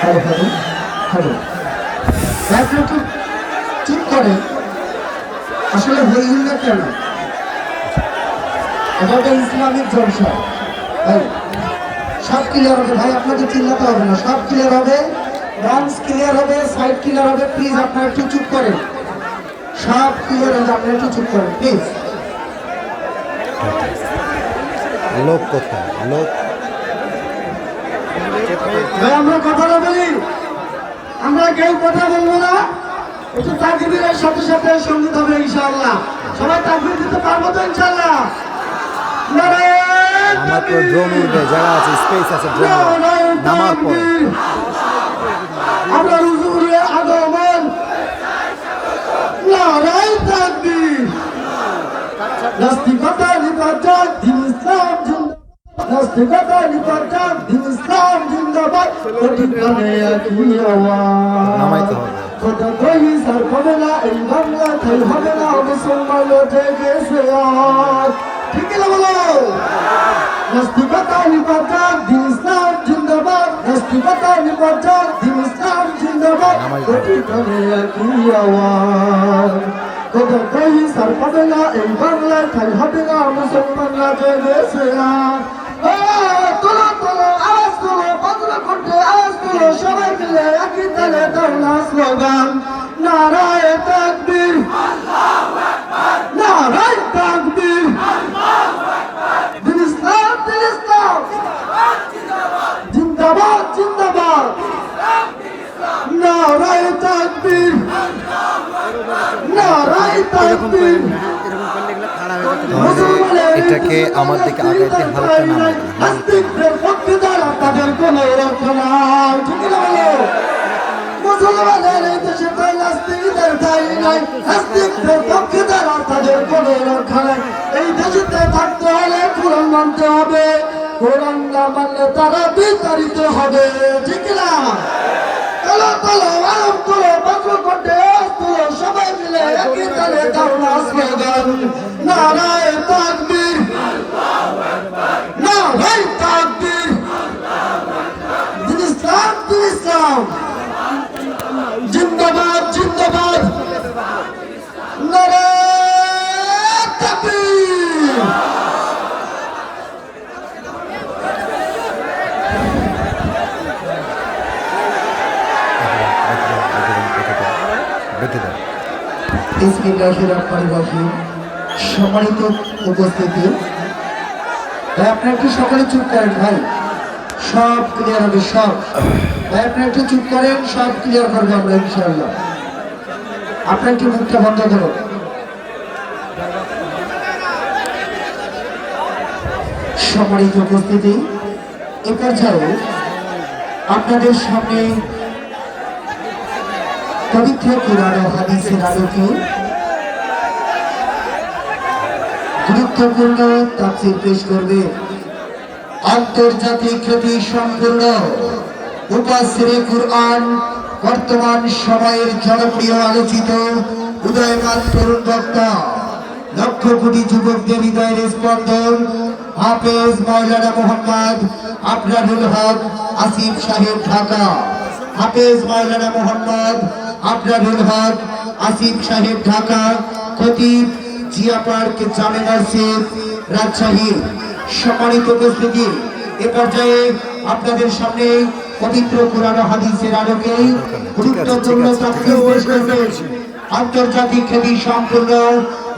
Hello hello hello, আপনি একটু চুপ করে। আসলে হইহুল্লা কেন? এটা একটা ইসলামিক জলসা ভাই, সব ক্লিয়ার হবে ভাই, আপনাকে চিল্লাতে হবে না, সব ক্লিয়ার হবে, ডান্স ক্লিয়ার হবে, সাইড ক্লিয়ার হবে। প্লিজ আপনারা একটু চুপ করেন, সব ক্লিয়ার হবে, আপনারা একটু চুপ করেন প্লিজ। লোক কোথায় লোক? ভাই আমরা কথা না বলি, আমরা কেউ কথা বলবো না, একটু তাকবীরের সাথে সাথে সঙ্গীত হবে ইনশাআল্লাহ। সবাই তাকবীর দিতে পারবো তো ইনশাআল্লাহ? আমার তো ড্রোন উঠবে, জায়গা আছে, স্পেস আছে, ড্রোন নামার পরে আমরা হুজুরের আগমন, নারায়ে তাকবীর। নাস্তিকতা নিপাত দিন ইসলাম জিন্দাবাদ, নাস্তিকতা নিপাত দিন ইসলাম জিন্দাবাদ। কোটি প্রাণে একই আওয়াজ, নামাইতে হবে। খোদা কই সার হবে না, এই বাংলা ঠাই হবে না, মুসলমান উঠে গেছে আজ। ঠিক না বলো? নাস্তিকতা নিপাত দিন ইসলাম জিন্দাবাদ, নাস্তিকতা নিপাত দিন ইসলাম জিন্দাবাদ। কোটি প্রাণে একই আওয়াজ, খোদা কই সার পাবে না, এই বাংলা ঠাই হবে না, মুসলমানরা জেগেছে আজ। তোলো তোলো আওয়াজ তোলো, বজ্র কণ্ঠে আওয়াজ তোলো, সবাই মিলে একই তালে দাও না স্লোগান, নারায়ে তাকবীর, নারায়ে তাকবীর। দিন ইসলাম জিন্দাবাদ জিন্দাবাদ, নারায়ে তাকবীর, নারায়ে তাকবীর। এটাকে আমার দিকে আগাইতে হালকা নামাই দিন, হালকা। নাস্তিকদের পক্ষে যারা, তাদের কোনো রক্ষা নাই। ঠিক না বলো? মুসলমানের এই দেশে তাই নাস্তিকদের ঠাঁই নাই, নাস্তিকদের পক্ষে যারা, তাদের কোনো রক্ষা নাই। এই দেশেতে থাকতে হলে কোরআন মানতে হবে, কোরআন না মানলে তারা বিতাড়িত হবে। ঠিক না? তোলো তোলো আলম তোলো, বজ্র কণ্ঠে আওয়াজ তোলো, সবাই মিলে একই তালে দাও না স্লোগান, নারায়ে তাকবীর, নারায়ে তাকবীর। দিন ইসলাম জিন্দাবাদ জিন্দাবাদ, নারায়ে তাকবীর। সম্মানিত উপস্থিতি, ভাই আপনার একটু সকলে চুপ করেন ভাই, সব ক্লিয়ার হবে সব। ভাই আপনার একটু চুপ করেন, সব ক্লিয়ার করবো আমরা ইনশাআল্লাহ। আপনার একটু মুখটা বন্ধ করো। সম্মানিত উপস্থিতি, এ পর্যায়ে আপনাদের সামনে পবিত্র কুরআন ও হাদিসের আলোকে গুরুত্বপূর্ণ তাফসীর পেশ করবে আন্তর্জাতিক খ্যাতি সম্পূর্ণ মুফাসসিরে কুরআন, বর্তমান সময়ের জনপ্রিয় আলোচিত উদয়মান তরুণ বক্তা, লক্ষ কোটি যুবকদের হৃদয়ের স্পন্দন, হাফেজ মাওলানা মোহাম্মদ আবরারুল হক আসিফ সাহেব, ঢাকা। হাফেজ মাওলানা মোহাম্মদ আবরারুল হক আসিফ সাহেব, ঢাকা। খতিব জিয়া পার্ক, জামে মসজিদ, রাজশাহী। সম্মানিত উপস্থিতি, এ পর্যায়ে আপনাদের সামনে পবিত্র কুরআন ও হাদিসের আলোকে গুরুত্বপূর্ণ তাফসীর পেশ করবেন আন্তর্জাতিক খ্যাতি সম্পূর্ণ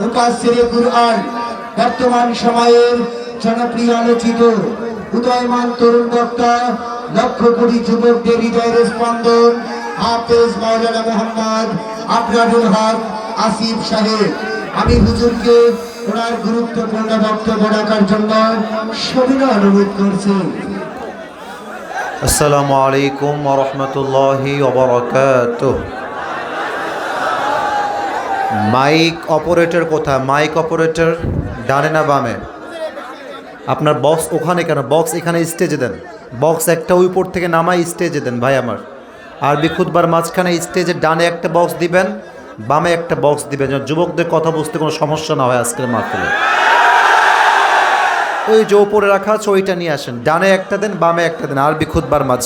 মুফাসসিরে কুরআন, বর্তমান সময়ের জনপ্রিয় আলোচিত উদয়মান তরুণ বক্তা, লক্ষ কোটি যুবকদের হৃদয়ের স্পন্দন, হাফেজ মাওলানা মোহাম্মদ আবরারুল হক আসিফ সাহেব। আমি হুজুরকে ওনার গুরুত্বপূর্ণ বক্তব্য রাখার জন্য সবিনয় অনুরোধ করছি। আসসালামু আলাইকুম ওয়া রাহমাতুল্লাহি ওয়া বারাকাতুহু। মাইক অপারেটর কোথায়? মাইক অপারেটর ডানে না বামে? আপনার বক্স ওখানে কেন? বক্স এখানে স্টেজে দেন, বক্স একটা ওই উপর থেকে নামাই স্টেজে দেন ভাই আমার। আরবি খুতবার মাঝখানে স্টেজের ডানে একটা বক্স দিবেন, বামে একটা বক্স দিবেন, যেন যুবকদের কথা বুঝতে কোনো সমস্যা না হয় আজকের মাহফিলে। ওই যে ওপরে রাখা আছে ওইটা নিয়ে আসেন, ডানে একটা দেন বামে একটা দেন, আরবি খুতবার মাঝ।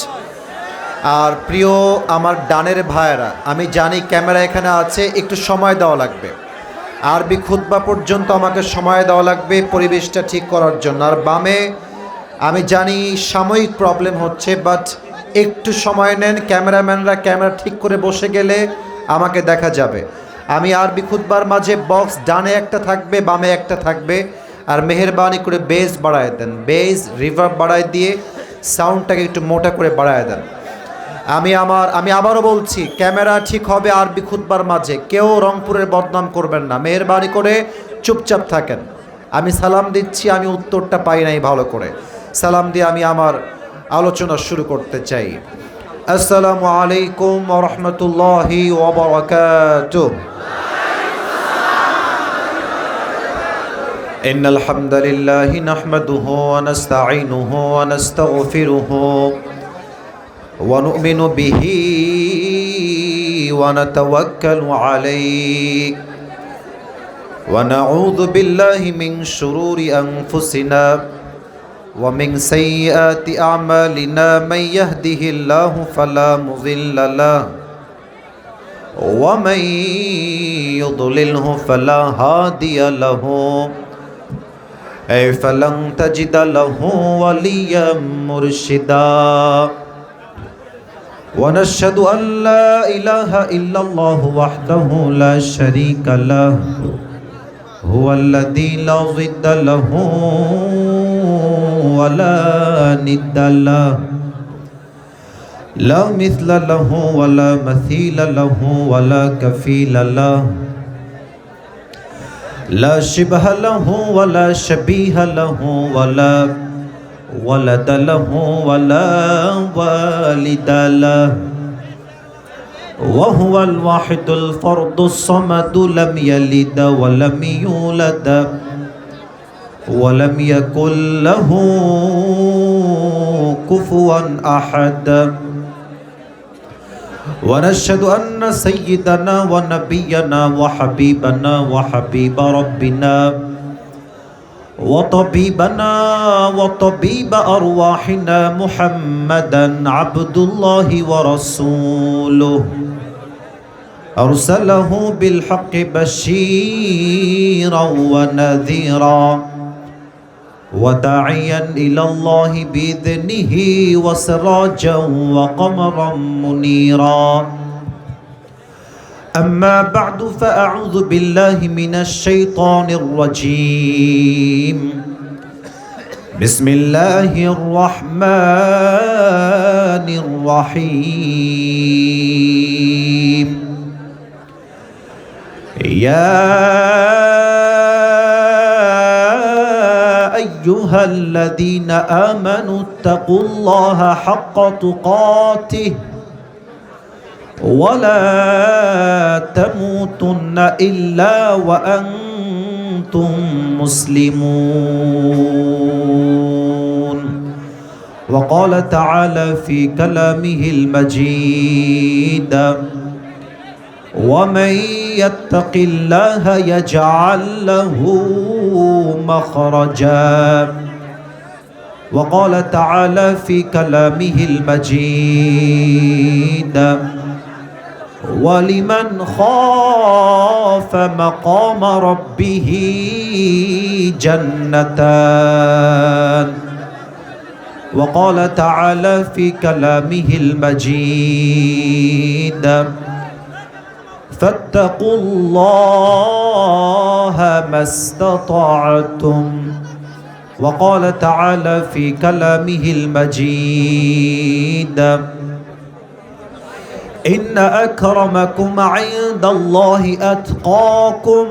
আর প্রিয় আমার ডানের ভাইয়েরা, আমি জানি ক্যামেরা এখানে আছে, একটু সময় দেওয়া লাগবে। আরবি খুতবা পর্যন্ত আমাকে সময় দেওয়া লাগবে পরিবেশটা ঠিক করার জন্য। আর বামে আমি জানি সাময়িক প্রবলেম হচ্ছে, বাট একটু সময় নেন। ক্যামেরাম্যানরা ক্যামেরা ঠিক করে বসে গেলে আমাকে দেখা যাবে। আমি আরবি খুতবার মাঝে বক্স ডানে একটা থাকবে, বামে একটা থাকবে। আর মেহেরবানি করে বেস বাড়ায় দেন, বেস রিভার্ব বাড়ায় দিয়ে সাউন্ডটাকে একটু মোটা করে বাড়ায় দেন। আমি আবারও বলছি, ক্যামেরা ঠিক হবে আরবি খুতবার মাঝে। কেউ রংপুরের বদনাম করবেন না, মেহেরবানি করে চুপচাপ থাকেন। আমি সালাম দিচ্ছি, আমি উত্তরটা পাই নাই ভালো করে। সালাম দিয়ে আমি আমার আলোচনা শুরু করতে চাই। আসসালামু আলাইকুম ওয়া রাহমাতুল্লাহি ওয়া বারাকাতুহু। ইন্নাল হামদালিল্লাহি নাহমাদুহু ওয়া নাস্তাঈনুহু ওয়া নাস্তাগফিরুহু ওয়া নু'মিনু বিহি ওয়া নাতাওয়াক্কালু আলাইহি ওয়া নাউযু বিল্লাহি মিন শুরুরি আনফুসিনা ওয়া মিন সাইয়্যাতি আ'মালিনা মান ইয়াহদিহিল্লাহু ফালা মুযিল্লা লাহু ওয়া মান ইউদ্লিলহু ফালা হাদিয়া লাহু ফালান তাজিদা লাহু ওয়ালিয়্যাম মুরশিদা। ونشهد أن لا إله إلا الله وحده لا شريك له هو الذي لا ضد له ولا ند له لا مثل له ولا مثيل له ولا كفيل له لا شبه له ولا شبيه له ولا ولد له ولا والد له وهو الواحد الفرد الصمد لم يلد ولم يولد ولم يكن له كفوا أحد. ونشهد أن سيدنا ونبينا وحبيبنا وحبيب ربنا وطبيبنا وطبيب أرواحنا محمدا عبد الله ورسوله أرسله بالحق بشيرا ونذيرا وداعيا إلى الله بإذنه وسراجا وقمرا منيرا. أما بعد فأعوذ بالله من الشيطان الرجيم. بسم الله الرحمن الرحيم. يا أيها الذين آمنوا اتقوا الله حق تقاته ولا تموتن إلا وأنتم مسلمون. وقال تعالى في كلامه المجيد ومن يتق الله يجعل له مخرجا. وقال تعالى في كلامه المجيد ولمن خاف مقام ربه جنتان. وقال تعالى في كلامه المجيد فاتقوا الله ما استطعتم. وقال تعالى في كلامه المجيد إن أكرمكم عند الله أتقاكم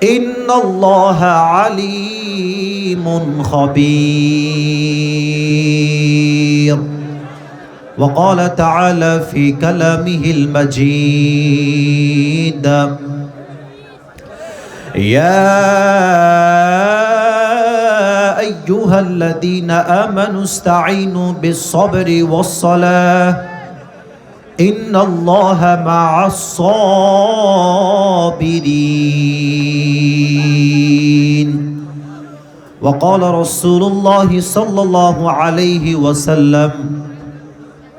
إن الله عليم خبير. وقال تعالى في كلامه المجيد يا أيها الذين آمنوا استعينوا بالصبر والصلاة إن الله مع الصابرين. وقال رسول الله صلى الله عليه وسلم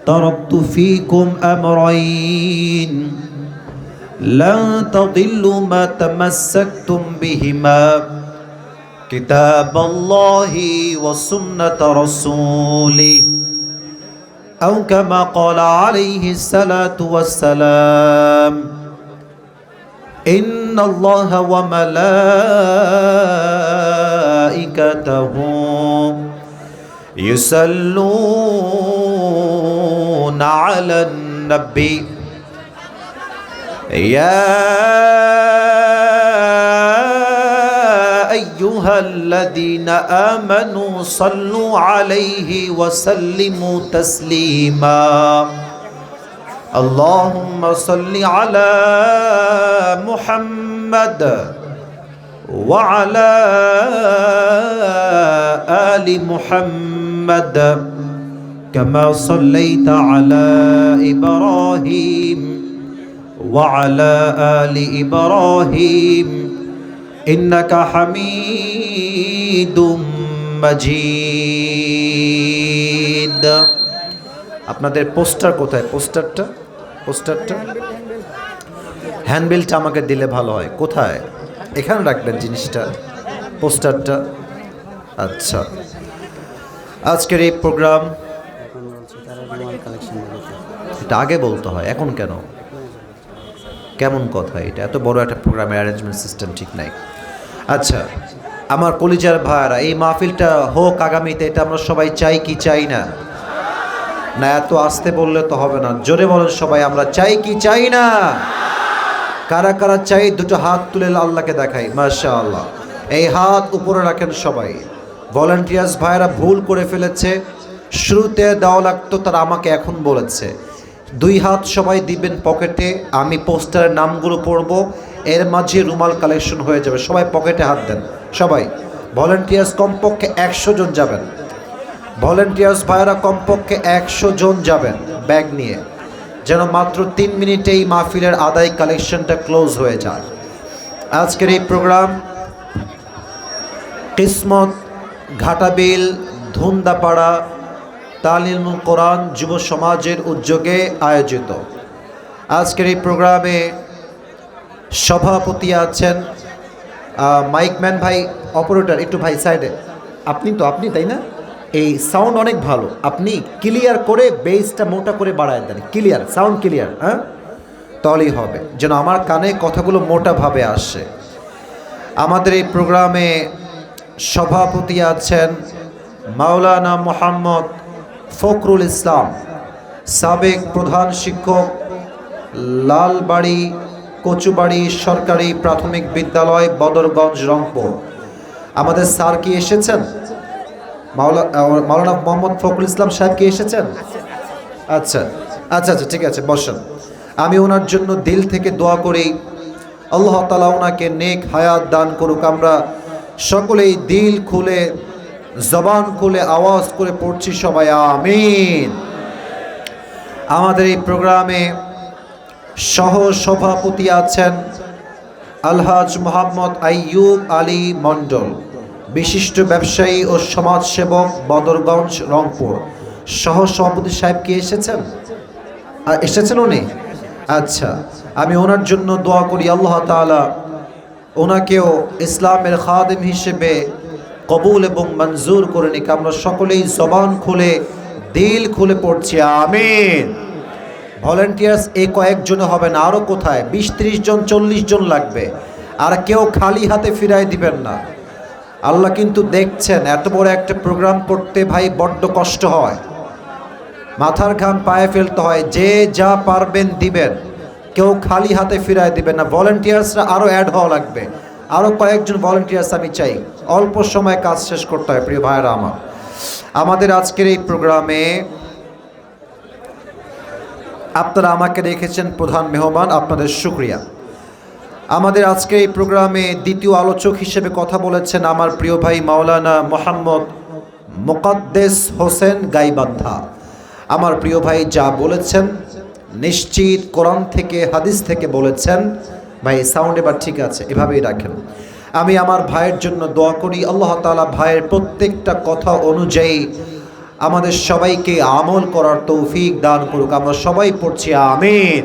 تركت فيكم أمرين لن تضلوا ما تمسكتم بهما كتاب الله وسنة رسوله أو كما قال عليه الصلاة والسلام إن الله وملائكته يصلون على النبي يا أيها الذين آمنوا صلوا عليه وسلموا تسليما اللهم صل على محمد وعلى آل محمد كما صليت على إبراهيم وعلى آل إبراهيم إنك حميد مجيد আপনাদের পোস্টার কোথায় পোস্টারটা হ্যান্ডবিলটা আমাকে দিলে ভালো হয় কোথায় এখানে রাখবেন জিনিসটা পোস্টারটা আচ্ছা আজকের এই প্রোগ্রাম এটা আগে বলতে হয় এখন কেন কেমন কথা এটা এত বড় একটা প্রোগ্রামের অ্যারেঞ্জমেন্ট সিস্টেম ঠিক নাই আচ্ছা আমার কলিজার ভাইরা এই মাহফিলটা হোক আগামীতে এটা আমরা সবাই চাই কি চাই না না এত আস্তে বললে তো হবে না জোরে বলেন সবাই আমরা চাই কি চাই না কারা কারা চাই দুটো হাত তুলে আল্লাহকে দেখাই মাশাআল্লাহ এই হাত উপরে রাখেন সবাই ভলান্টিয়ার্স ভাইরা ভুল করে ফেলেছে শুরুতে দেওয়া লাগতো তারা আমাকে এখন বলেছে দুই হাত সবাই দিবেন পকেটে আমি পোস্টারের নামগুলো পড়ব এর মাঝে রুমাল কালেকশন হয়ে যাবে সবাই পকেটে হাত দেন সবাই ভলান্টিয়ার্স কমপক্ষে 100 জন যাবেন ভলান্টিয়ার্স ভাইরা কমপক্ষে 100 জন যাবেন ব্যাগ নিয়ে যেন মাত্র 3 মিনিটেই মাহফিলের আদায় কালেকশনটা ক্লোজ হয়ে যায় আজকের এই প্রোগ্রাম কিসমত ঘাটাবিল ধুন্দাপাড়া তালিমুল কোরআন যুব সমাজের উদ্যোগে আয়োজিত আজকের এই প্রোগ্রামে সভাপতি আছেন মাইকম্যান ভাই অপারেটর একটু ভাই সাইডে আপনি তাই না এই সাউন্ড অনেক ভালো আপনি ক্লিয়ার করে বেসটা মোটা করে বাড়ায় দেন ক্লিয়ার সাউন্ড ক্লিয়ার হ্যাঁ তাহলেই হবে যেন আমার কানে কথাগুলো মোটাভাবে আসে আমাদের এই প্রোগ্রামে সভাপতি আছেন মাওলানা মোহাম্মদ ফখরুল ইসলাম সাবেক প্রধান শিক্ষক লালবাড়ি কচুবাড়ি সরকারি প্রাথমিক বিদ্যালয় বদরগঞ্জ রংপুর আমাদের স্যার কি এসেছেন মাওলানা মোহাম্মদ ফখরুল ইসলাম সাহেব কি এসেছেন আচ্ছা আচ্ছা আচ্ছা ঠিক আছে বসেন আমি ওনার জন্য দিল থেকে দোয়া করি আল্লাহ তাআলা ওনাকে নেক হায়াত দান করুক আমরা সকলেই দিল খুলে জবান খুলে আওয়াজ করে পড়ছি সবাই আমিন আমাদের এই প্রোগ্রামে সহ সভাপতি আছেন আলহাজ মোহাম্মদ আইয়ুব আলী মণ্ডল বিশিষ্ট ব্যবসায়ী ও সমাজসেবক বদরগঞ্জ রংপুর সহ সভাপতি সাহেব কি এসেছেন উনি আচ্ছা আমি ওনার জন্য দোয়া করি আল্লাহ তাআলা ওনাকেও ইসলামের খাদেম হিসেবে কবুল এবং মঞ্জুর করে নিক আমরা সকলেই জবান খুলে দিল খুলে পড়ছি আমিন ভলান্টিয়ার্স এই কয়েকজনে হবে না আরও কোথায় 20-30 জন 40 জন লাগবে আর কেউ খালি হাতে ফিরাই দিবেন না আল্লাহ কিন্তু দেখছেন এত বড় একটা প্রোগ্রাম করতে ভাই বড্ড কষ্ট হয় মাথার ঘাম পায়ে ফেলতে হয় যে যা পারবেন দিবেন কেউ খালি হাতে ফিরাই দিবেন না ভলান্টিয়ার্সরা আরও অ্যাড হওয়া লাগবে আরও কয়েকজন ভলান্টিয়ার্স আমি চাই অল্প সময়ে কাজ শেষ করতে হয় প্রিয় ভাইয়েরা আমাদের আজকের এই প্রোগ্রামে আপনারা আমাকে রেখেছেন প্রধান মেহমান আপনাদের শুকরিয়া আমাদের আজকের এই প্রোগ্রামে দ্বিতীয় আলোচক হিসেবে কথা বলেছেন আমার প্রিয় ভাই মাওলানা মোহাম্মদ মুকাদ্দেস হোসেন গাইবান্ধা আমার প্রিয় ভাই যা বলেছেন নিশ্চিত কোরআন থেকে হাদিস থেকে বলেছেন ভাই সাউন্ড এবার ঠিক আছে এভাবেই রাখেন আমি আমার ভাইয়ের জন্য দোয়া করি আল্লাহ তাআলা ভাইয়ের প্রত্যেকটা কথা অনুযায়ী আমাদের সবাইকে আমল করার তৌফিক দান করুক। আমরা সবাই পড়ছি আমিন।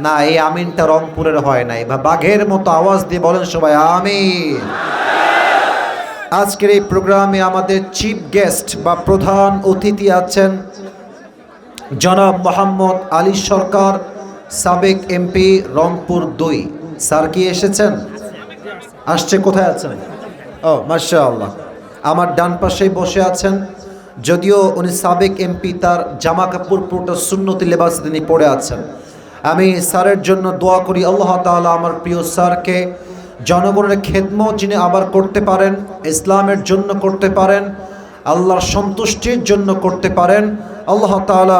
না, এই আমিনটা রংপুরের হয় নাই, বা বাঘের মতো আওয়াজ দিয়ে বলেন সবাই আমিন। আজকের এই প্রোগ্রামে আমাদের চিফ গেস্ট বা প্রধান অতিথি আছেন জনাব মোহাম্মদ আলী সরকার, সাবেক এমপি রংপুর 2। স্যার কি এসেছেন? আসছে। কোথায় আছেন? ও মাশাআল্লাহ, আমার ডান পাশেই বসে আছেন। যদিও উনি সাবেক এমপি, তার জামা কাপড় পুরোটা সুন্নতি লেবাস তিনি পরে আছেন। আমি স্যারের জন্য দোয়া করি আল্লাহ তাআলা আমার প্রিয় স্যারকে জনগণের খেদমত যিনি আবার করতে পারেন, ইসলামের জন্য করতে পারেন, আল্লাহর সন্তুষ্টির জন্য করতে পারেন, আল্লাহ তাআলা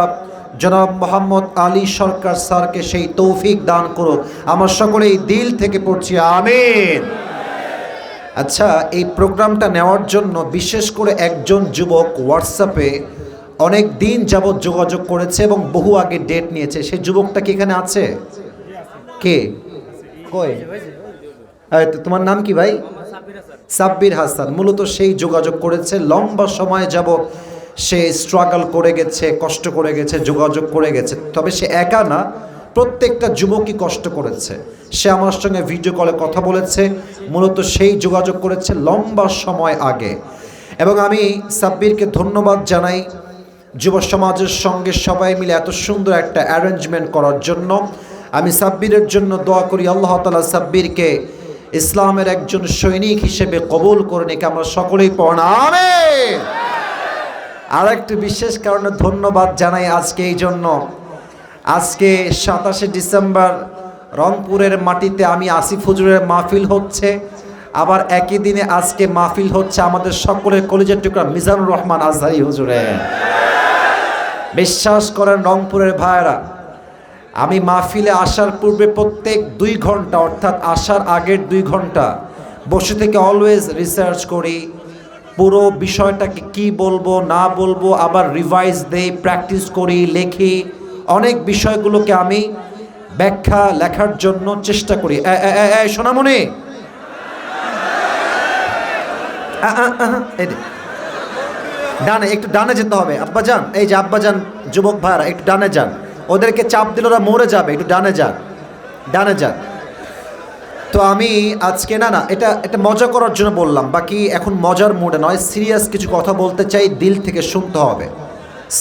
জনাব মোহাম্মদ আলী সরকার স্যারকে সেই তৌফিক দান করুক। আমরা সকলেই দিল থেকে পড়ছি আমিন। আচ্ছা, এই প্রোগ্রামটা নেওয়ার জন্য বিশেষ করে একজন যুবক হোয়াটসঅ্যাপে অনেক দিন যাবৎ যোগাযোগ করেছে এবং বহু আগে ডেট নিয়েছে। সেই যুবকটা কি এখানে আছে? কে? কই? তোমার নাম কি ভাই? সাব্বির হাসান। মূলত সেই যোগাযোগ করেছে, লম্বা সময় যাবৎ সে স্ট্রাগল করে গেছে, কষ্ট করে গেছে, যোগাযোগ করে গেছে। তবে সে একা না, প্রত্যেকটা যুবকই কষ্ট করেছে। সে আমার সঙ্গে ভিডিও কলে কথা বলেছে, মূলত সেই যোগাযোগ করেছে লম্বা সময় আগে। এবং আমি সাব্বিরকে ধন্যবাদ জানাই যুব সমাজের সঙ্গে সবাই মিলে এত সুন্দর একটা অ্যারেঞ্জমেন্ট করার জন্য। আমি সাব্বিরের জন্য দোয়া করি আল্লাহ তাআলা সাব্বিরকে ইসলামের একজন সৈনিক হিসেবে কবুল করে নিক। আমরা সকলেই পড়া আমিন। আর একটু বিশেষ কারণে ধন্যবাদ জানাই আজকে এই জন্য, আজকে 27শে ডিসেম্বর রংপুরের মাটিতে আমি আসিফ হুজুরের মাহফিল হচ্ছে, আবার একই দিনে আজকে মাহফিল হচ্ছে আমাদের সকলের কলিজার টুকরা মিজানুর রহমান আজহারি হুজুরের। বিশ্বাস করেন রংপুরের ভাইয়েরা, আমি মাহফিলে আসার পূর্বে প্রত্যেক 2 ঘন্টা, অর্থাৎ আসার আগের 2 ঘন্টা বসে থেকে অলওয়েজ রিসার্চ করি, পুরো বিষয়টাকে কি বলবো না বলবো, আবার রিভাইজ দেই, প্র্যাকটিস করি, লেখি। অনেক বিষয়গুলোকে আমি ব্যাখ্যা লেখার জন্য চেষ্টা করি। সোনামণি, ডানে, একটু ডানে যেতে হবে আব্বাজান। এই যে আব্বাজান, যুবক ভাইরা একটু ডানে যান, ওদেরকে চাপ দিলে ওরা মরে যাবে। একটু ডানে যান, ডানে যান। তো আমি আজকে না এটা মজা করার জন্য বললাম, বাকি এখন মজার মুডে নয়, সিরিয়াস কিছু কথা বলতে চাই, দিল থেকে শুনতে হবে।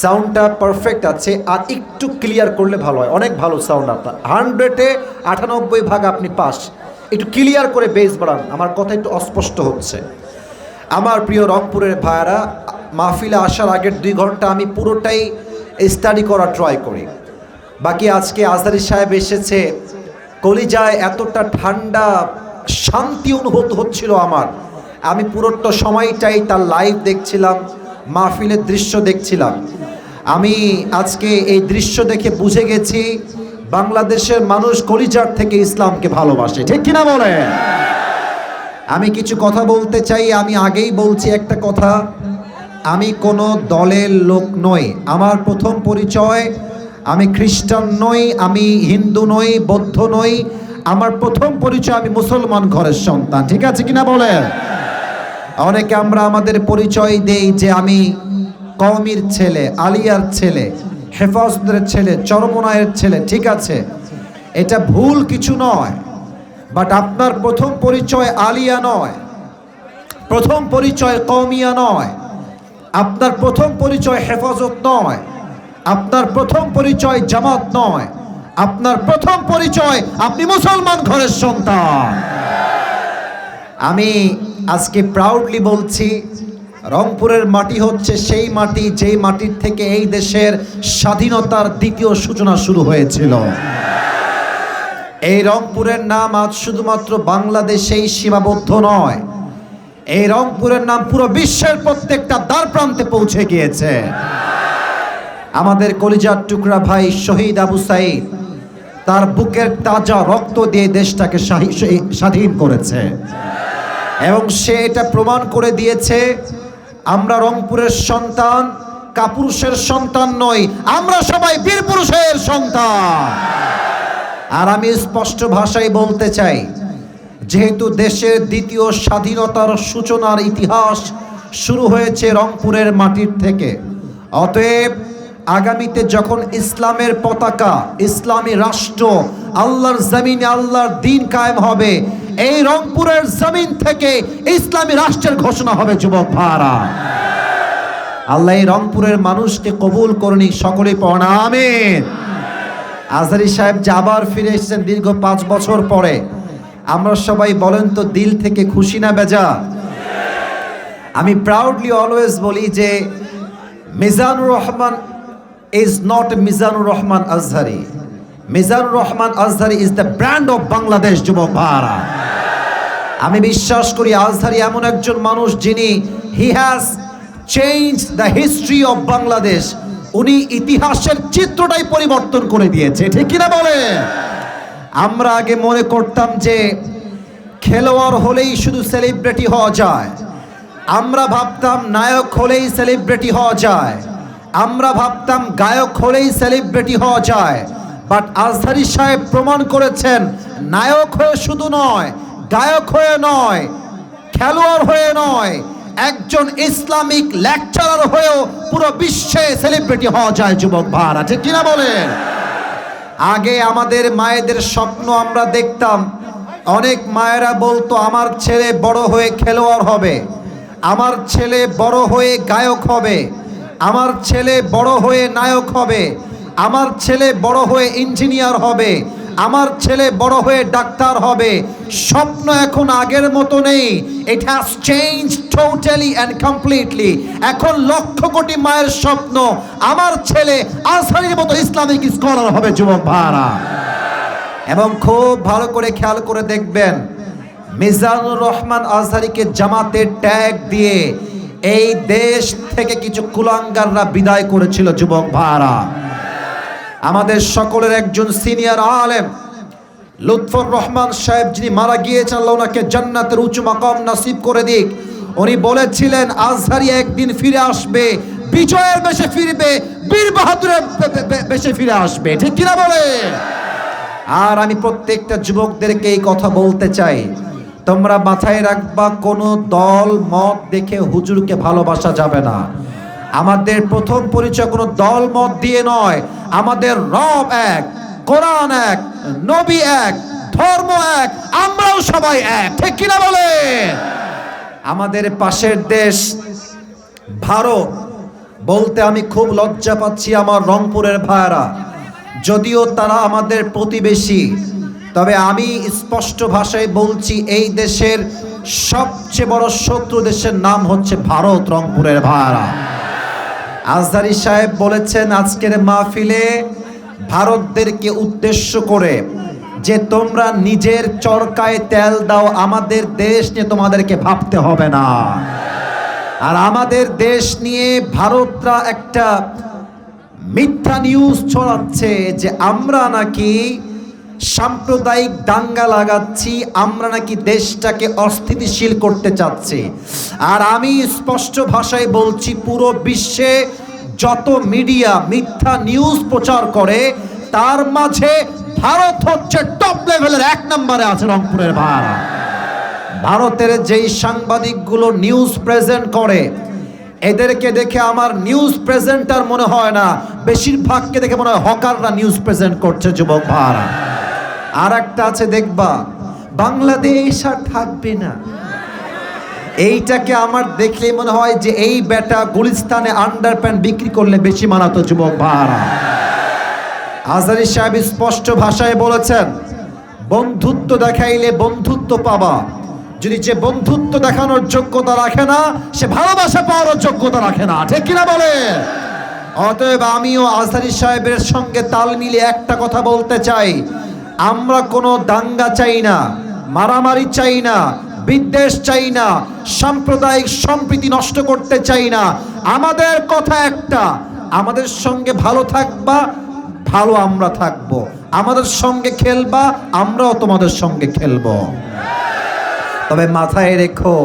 সাউন্ডটা পারফেক্ট আছে, আর একটু ক্লিয়ার করলে ভালো হয়। অনেক ভালো সাউন্ড আপনার, 100-এ 98 আপনি পাস। একটু ক্লিয়ার করে বেস বাড়ান, আমার কথা একটু অস্পষ্ট হচ্ছে। আমার প্রিয় রংপুরের ভাইয়ারা, মাহফিলে আসার আগের 2 ঘন্টা আমি পুরোটাই স্টাডি করার ট্রাই করি। বাকি আজকে আজহারি সাহেব এসেছে, কলিজায় এতটা ঠান্ডা শান্তি অনুভূত হচ্ছিল আমার। আমি পুরোটা সময়টাই তার লাইভ দেখছিলাম, মাহফিলের দৃশ্য দেখছিলাম। আমি আজকে এই দৃশ্য দেখে বুঝে গেছি বাংলাদেশের মানুষ কলিজার থেকে ইসলামকে ভালোবাসে, ঠিক কিনা বলেন? আমি কিছু কথা বলতে চাই। আমি আগেই বলছি একটা কথা, আমি কোনো দলের লোক নই। আমার প্রথম পরিচয়, আমি খ্রিস্টান নই, আমি হিন্দু নই, বৌদ্ধ নই। আমার প্রথম পরিচয়, আমি মুসলমান ঘরের সন্তান, ঠিক আছে কিনা বলেন? অনেকে আমরা আমাদের পরিচয় দেই যে আমি কওমির ছেলে, আলিয়ার ছেলে, হেফাজতের ছেলে, চরমনায়ের ছেলে, ঠিক আছে, এটা ভুল কিছু নয়। বাট আপনার প্রথম পরিচয় আলিয়া নয়, প্রথম পরিচয় কওমিয়া নয়, আপনার প্রথম পরিচয় হেফাজত নয়, আপনার প্রথম পরিচয় জামাত নয়, আপনার প্রথম পরিচয় আপনি মুসলমান ঘরের সন্তান। আমি আজকে প্রাউডলি বলছি, রংপুরের মাটি হচ্ছে সেই মাটি যেই মাটির থেকে এই দেশের স্বাধীনতার দ্বিতীয় সূচনা শুরু হয়েছিল। এই রংপুরের নাম আজ শুধুমাত্র বাংলাদেশেই সীমাবদ্ধ নয়, এই রংপুরের নাম পুরো বিশ্বের প্রত্যেকটা দ্বার প্রান্তে পৌঁছে গিয়েছে। আমাদের কলিজার টুকরা ভাই শহীদ আবু সাঈদ তার বুকের তাজা রক্ত দিয়ে দেশটাকে স্বাধীন করেছে, এবং সে এটা প্রমাণ করে দিয়েছে আমরা রংপুরের সন্তান, কাপুরুষের সন্তান নই, আমরা সবাই বীর পুরুষের সন্তান। আর আমি স্পষ্ট ভাষায় বলতে চাই, যেহেতু দেশের দ্বিতীয় স্বাধীনতার সূচনার ইতিহাস শুরু হয়েছে রংপুরের মাটির থেকে। অতএব আগামীতে যখন ইসলামের পতাকা, ইসলামী রাষ্ট্র, আল্লাহর জমিনে আল্লাহর দিন কায়েম হবে, এই রংপুরের জমিন থেকে ইসলামী রাষ্ট্রের ঘোষণা হবে যুবক ভাইরা। আল্লাহ এই রংপুরের মানুষকে কবুল করুন, সকলে পড়ুন আমিন। আজহারী সাহেব যে আবার ফিরে এসেছেন দীর্ঘ 5 বছর পরে, আমরা সবাই বলেন তো দিল থেকে খুশি না বেজা? আমি প্রাউডলি অলওয়েজ বলি যে Mizanur Rahman is not Mizanur Rahman Azhari. Mizanur Rahman Azhari is the brand of Bangladesh যুবক ভাইরা। আমি বিশ্বাস করি আজহারি এমন একজন মানুষ যিনি he has changed the history of Bangladesh। উনি ইতিহাসের চিত্রটাই পরিবর্তন করে দিয়েছে, ঠিক কিনা বলে? আমরা আগে মনে করতাম যে খেলোয়াড় হলেই শুধু সেলিব্রিটি হওয়া যায়, আমরা ভাবতাম নায়ক হলেই সেলিব্রিটি হওয়া যায়, আমরা ভাবতাম গায়ক হলেই সেলিব্রিটি হওয়া যায়। বাট আজহারী সাহেব প্রমাণ করেছেন নায়ক হয়ে শুধু নয়, গায়ক হয়ে নয়, খেলোয়াড় হয়ে নয়, একজন ইসলামিক লেকচারার হয়েও পুরো বিশ্বে সেলিব্রিটি হওয়া যায় যুবক ভাইরা, ঠিক কিনা বলেন? আগে আমাদের মায়েদের স্বপ্ন আমরা দেখতাম, অনেক মায়েরা বলতো আমার ছেলে বড় হয়ে খেলোয়াড় হবে, আমার ছেলে বড় হয়ে গায়ক হবে, আমার ছেলে বড় হয়ে নায়ক হবে, আমার ছেলে বড় হয়ে ইঞ্জিনিয়ার হবে, আমার ছেলে বড় হয়ে ডাক্তার হবে। স্বপ্ন এখন আগের মতো নেই, it has change totally and completely. এখন লক্ষ কোটি মায়ের স্বপ্ন আমার ছেলে আজহারীর মতো ইসলামিক স্কলার হবে যুবক ভাইরা। এবং খুব ভালো করে খেয়াল করে দেখবেন, মিজানুর রহমান আজহারীকে জামাতের ট্যাগ দিয়ে এই দেশ থেকে কিছু কুলাঙ্গাররা বিদায় করেছিল যুবক ভাইরা। আমাদের সকলের একজন সিনিয়র আলেম লুৎফর রহমান সাহেব, যিনি মারা গিয়েছেন, আল্লাহ ওনাকে জান্নাতের উঁচু মাকাম নসিব করে দিক, উনি বলেছিলেন আজহারী একদিন ফিরে আসবে, বিজয়ের বেশে ফিরবে, বীর বাহাদুরের বেশে ফিরে আসবে, ঠিক কিনা বলে? আর আমি প্রত্যেকটা যুবকদেরকে এই কথা বলতে চাই, তোমরা মাথায় রাখবা, কোনো দল মত দেখে হুজুরকে ভালোবাসা যাবে না। আমাদের প্রথম পরিচয় কোনো দল মত দিয়ে নয়, আমাদের রব এক, কোরআন এক, নবী এক, ধর্ম এক, আমরাও সবাই এক, ঠিক কিনা বলে? আমাদের পাশের দেশ ভারত বলতে আমি খুব লজ্জা পাচ্ছি আমার রংপুরের ভাইরা, যদিও তারা আমাদের প্রতিবেশী, তবে আমি স্পষ্ট ভাষায় বলছি এই দেশের সবচেয়ে বড় শত্রু দেশের নাম হচ্ছে ভারত, রংপুরের ভাইরা। আজহারী সাহেব বলেছেন আজকের মাহফিলে ভারতদেরকে উদ্দেশ্য করে যে তোমরা নিজের চরকায় তেল দাও, আমাদের দেশ নিয়ে তোমাদেরকে ভাবতে হবে না। আর আমাদের দেশ নিয়ে ভারতরা একটা মিথ্যা নিউজ ছড়াচ্ছে যে আমরা নাকি সাম্প্রদায়িক দাঙ্গা লাগাচ্ছি, আমরা নাকি দেশটাকে অস্থিতিশীল করতে চাচ্ছি। আর আমি স্পষ্ট ভাষায় বলছি, পুরো বিশ্বে যত মিডিয়া মিথ্যা নিউজ প্রচার করে তার মাঝে ভারত হচ্ছে টপ লেভেলের 1 নম্বরে আছে রংপুরের ভাইরা। ভারতের যেই সাংবাদিকগুলো নিউজ প্রেজেন্ট করে এদেরকে দেখে আমার নিউজ প্রেজেন্টার মনে হয় না, বেশিরভাগকে দেখে মনে হয় হকাররা নিউজ প্রেজেন্ট করছে যুবক ভাইরা। আর একটা আছে দেখবা, বাংলাদেশ আর থাকবে না, এইটাকে আমার দেখলে মনে হয় যে এই বেটা গুলিস্তানে আন্ডারপ্যান্ট বিক্রি করলে বেশি মানাতো যুবক ভাইরা। আজহারী সাহেব স্পষ্ট ভাষায় বলেছেন বন্ধুত্ব দেখাইলে বন্ধুত্ব পাবা, যদি যে বন্ধুত্ব দেখানোর যোগ্যতা রাখে না সে ভালোবাসা পাওয়ার যোগ্যতা রাখে না, ঠিক কিনা বলে? অতএব আমিও আজহারী সাহেবের সঙ্গে তাল মিলিয়ে একটা কথা বলতে চাই, আমরা কোনো দাঙ্গা চাই না, মারামারি চাই না, বিদ্বেষ চাই না, সাম্প্রদায়িক সম্প্রীতি নষ্ট করতে চাই না। আমাদের কথা একটা, আমাদের সঙ্গে ভালো থাকবা, ভালো আমরা থাকবো, আমাদের সঙ্গে খেলবা, আমরাও তোমাদের সঙ্গে খেলবো। তবে মাথায় রেখো,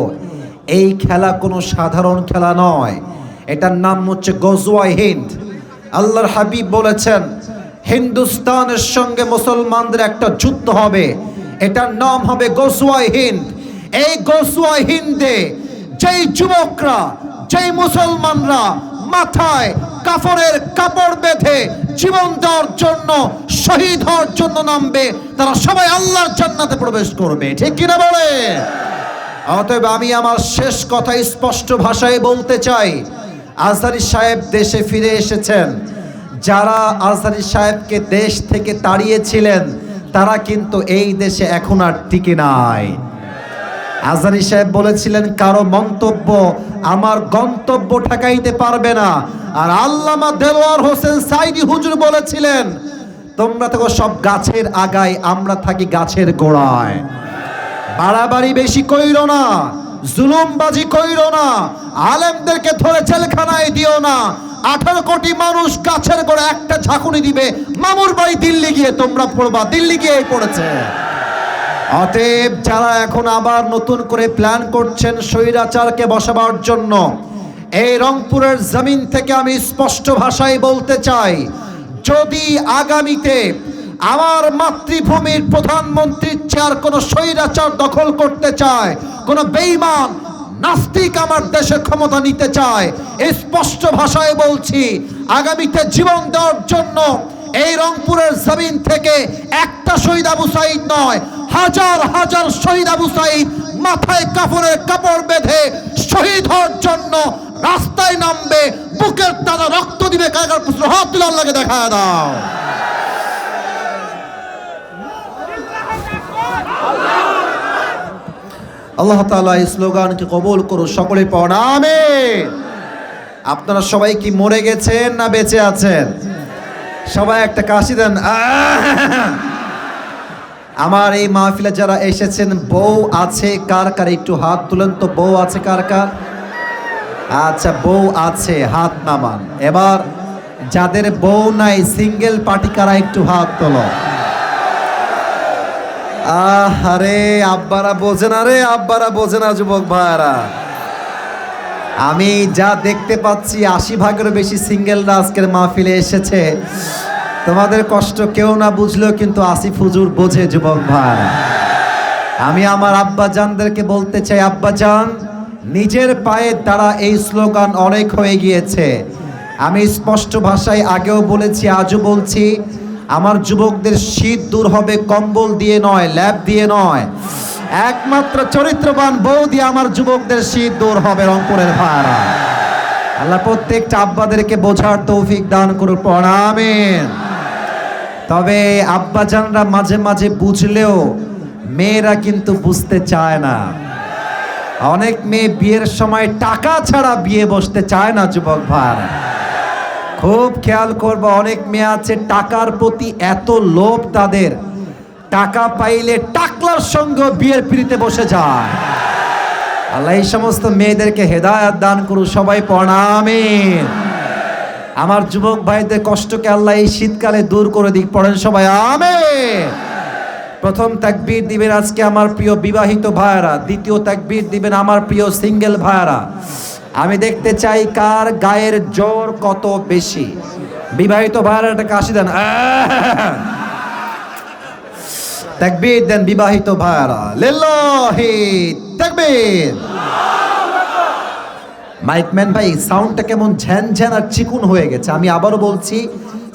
এই খেলা কোনো সাধারণ খেলা নয়, এটার নাম হচ্ছে গজওয়ায়ে হিন্দ। আল্লাহর হাবিব বলেছেন হিন্দুস্তানের সঙ্গে মুসলমানদের একটা যুদ্ধ হবে, এটার নাম হবে গজওয়ায়ে হিন্দ। এই গজওয়ায়ে হিন্দে যেই যুবকরা, যেই মুসলমানরা মাথায় কাফনের কাপড় বেঁধে জীবন দেওয়ার জন্য, শহীদ হওয়ার জন্য নামবে, তারা সবাই আল্লাহর জান্নাতে প্রবেশ করবে। ঠিক কিনা বলে? অতএব আমি আমার শেষ কথা স্পষ্ট ভাষায় বলতে চাই, আজহারী সাহেব দেশে ফিরে এসেছেন। যারা আজহারী সাহেবকে দেশ থেকে তাড়িয়েছিলেন তারা কিন্তু এই দেশে এখন আর টিকে নাই। আজহারী সাহেব বলেছিলেন, কারো মন্তব্য আমার গন্তব্য ঠেকাইতে পারবে না। আর আল্লামা দেলোয়ার হোসেন সাইদি হুজুর বলেছিলেন, তোমরা থাকো সব গাছের আগায়, আমরা থাকি গাছের গোড়ায়। বাড়াবাড়ি বেশি কইরো না, জুলুমবাজি কইরো না, আলেমদেরকে ধরে জেলখানায় দিও না। 18 কোটি মানুষ গাছের গোড়ায় একটা ঝাঁকুনি দিবে, মামুর বাড়ি দিল্লি গিয়ে তোমরা পড়বা, দিল্লি গিয়েই পড়েছে। অতএব যারা এখন আবার নতুন করে প্ল্যান করছেন স্বৈরাচারকে বসাবার জন্য, এই রংপুরের জমিন থেকে আমি স্পষ্ট ভাষায় বলতে চাই, যদি আগামীতে আমার মাতৃভূমির প্রধানমন্ত্রীর চেয়ার কোনো স্বৈরাচার দখল করতে চায়, কোনো বেঈমান নাস্তিক আমার দেশে ক্ষমতা নিতে চায়, স্পষ্ট ভাষায় বলছি, আগামীতে জীবন দেওয়ার জন্য এই রংপুরের জমিন থেকে একটা শহীদ আবু সাঈদ নয়, হাজার হাজার শহীদ আবু সাঈদ মাথায় কাফনের কাপড় বেঁধে শহীদ হওয়ার জন্য রাস্তায় নামবে, বুকের তাজা রক্ত দিবে। কাকার পুত্র হাত তুলে আল্লাহকে দেখা দাও। আল্লাহ তাআলা এই স্লোগানকে কবুল করুন, সকলে পড়ুন আমিন। আপনারা সবাই কি মরে গেছেন না বেঁচে আছেন? সবাই একটা কাশি দেন। আমার এই মাহফিলে যারা এসেছেন, বউ আছে কার কার একটু হাত তুলেন তো। বউ আছে কার কার? আচ্ছা, বউ আছে, হাত নামান। এবার যাদের বউ নাই, সিঙ্গেল পার্টি কারা একটু হাত তোলো। আরে আব্বারা বোঝে না রে, আব্বারা বোঝে না যুবক ভাইরা। আমি যা দেখতে পাচ্ছি 80 ভাগেরও বেশি সিঙ্গেলরা আজকের মাহফিলে এসেছে। তোমাদের কষ্ট কেউ না বুঝলেও কিন্তু আসিফ হুজুর বোঝে যুবক ভাইরা। আমি আমার আব্বাজানদেরকে বলতে চাই, আব্বাজান নিজের পায়ে দাঁড়া, এই স্লোগান অনেক হয়ে গিয়েছে। আমি স্পষ্ট ভাষায় আগেও বলেছি, আজও বলছি, আমার যুবকদের শীত দূর হবে কম্বল দিয়ে নয়, ল্যাব দিয়ে নয়, একমাত্র চরিত্রবান বউ দিয়ে আমার যুবকদের শীত দূর হবে রংপুরের ভাইরা। আল্লাহ প্রত্যেকটা আব্বাদেরকে বোঝার তৌফিক দান করুন, আমিন। তবে আব্বাজানরা মাঝে মাঝে বুঝলেও মেয়েরা কিন্তু বুঝতে চায় না। অনেক মেয়ে বিয়ের সময় টাকা ছাড়া বিয়ে বসতে চায় না যুবক ভাইরা। খুব খেয়াল করবো, অনেক মেয়ে আছে টাকার প্রতি এত লোভ তাদের, টাকা পাইলে টাকলার সঙ্গে বিয়ের পিড়িতে বসে যায়। আল্লাহ এই সমস্ত মেয়েদেরকে হেদায়েত দান করুন, সবাই পড়ুন আমিন। আমার যুবক ভাইদের কষ্টকে আল্লাহ এই শীতকালে দূর করে দিক, পড়েন সবাই আমিন। প্রথম তাকবীর দিবেন আজকে আমার প্রিয় বিবাহিত ভাইরা, দ্বিতীয় তাকবীর দিবেন আমার প্রিয় সিঙ্গেল ভাইরা। আমি দেখতে চাই কার গায়ের জোর কত বেশি। বিবাহিত ভাইরা একটা কাশি দেন, তাকবীর দেন বিবাহিত ভাইরা, লিল্লাহি তাকবীর। মাইকম্যান ভাই, সাউন্ডটা কেমন ঝ্যান আর চিকুন হয়ে গেছে। আমি আবারও বলছি,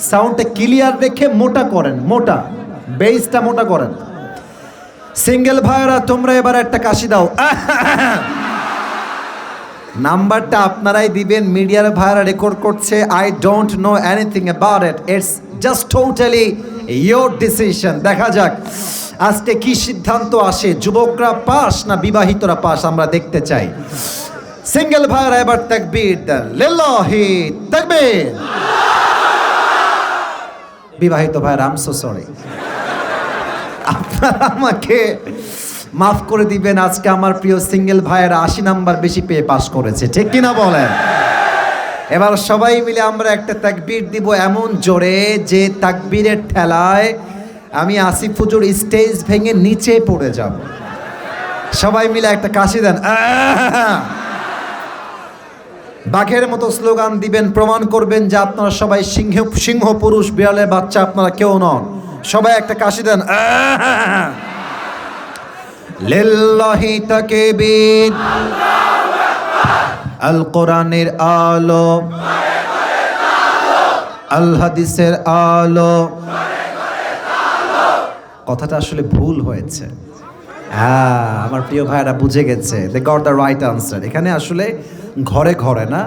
সাউন্ডটা ক্লিয়ার রেখে মোটা করেন, মোটা বেসটা মোটা করেন। সিঙ্গেল ভাইরা তোমরা এবার একটা কাশি দাও। নাম্বারটা আপনারাই দিবেন, মিডিয়ার ভাইরা রেকর্ড করছে। I don't know anything about it, it's just totally your decision. দেখা যাক আজকে কি সিদ্ধান্ত আসে, যুবকরা পাস না বিবাহিতরা পাস, আমরা দেখতে চাই। সিঙ্গেল ভাইরা এবার তাকবীর দেন, লিল্লাহি তাকবীর। বিবাহিত ভাইরা আই এম সো সরি, আপনারা আমাকে মাফ করে দিবেন। আজকে আমার প্রিয় সিঙ্গেল ভাইয়েরা 80 নাম্বার বেশি পেয়ে পাস করেছে, ঠিক কিনা বলেন? এবার সবাই মিলে আমরা একটা তাকবীর দিব এমন জোরে যে তাকবীরের ঠেলায় আমি আসিফ হুজুর স্টেজ ভেঙে নিচে পড়ে যাব। সবাই মিলে একটা কাশি দেন। বাঘের মতো স্লোগান দিবেন, প্রমাণ করবেন যে আপনারা সবাই সিংহ পুরুষ, বিড়ালের বাচ্চা আপনারা কেউ নন। সবাই একটা কাশি দেন। লিল্লাহি তাকবীর, আল কোরআনের আলো, আল হাদিসের আলো। কথাটা আসলে ভুল হয়েছে। আমার প্রিয় ভাইরা বুঝে গেছে, they got the right answer. এখানে আসলে ঘরে ঘরে না,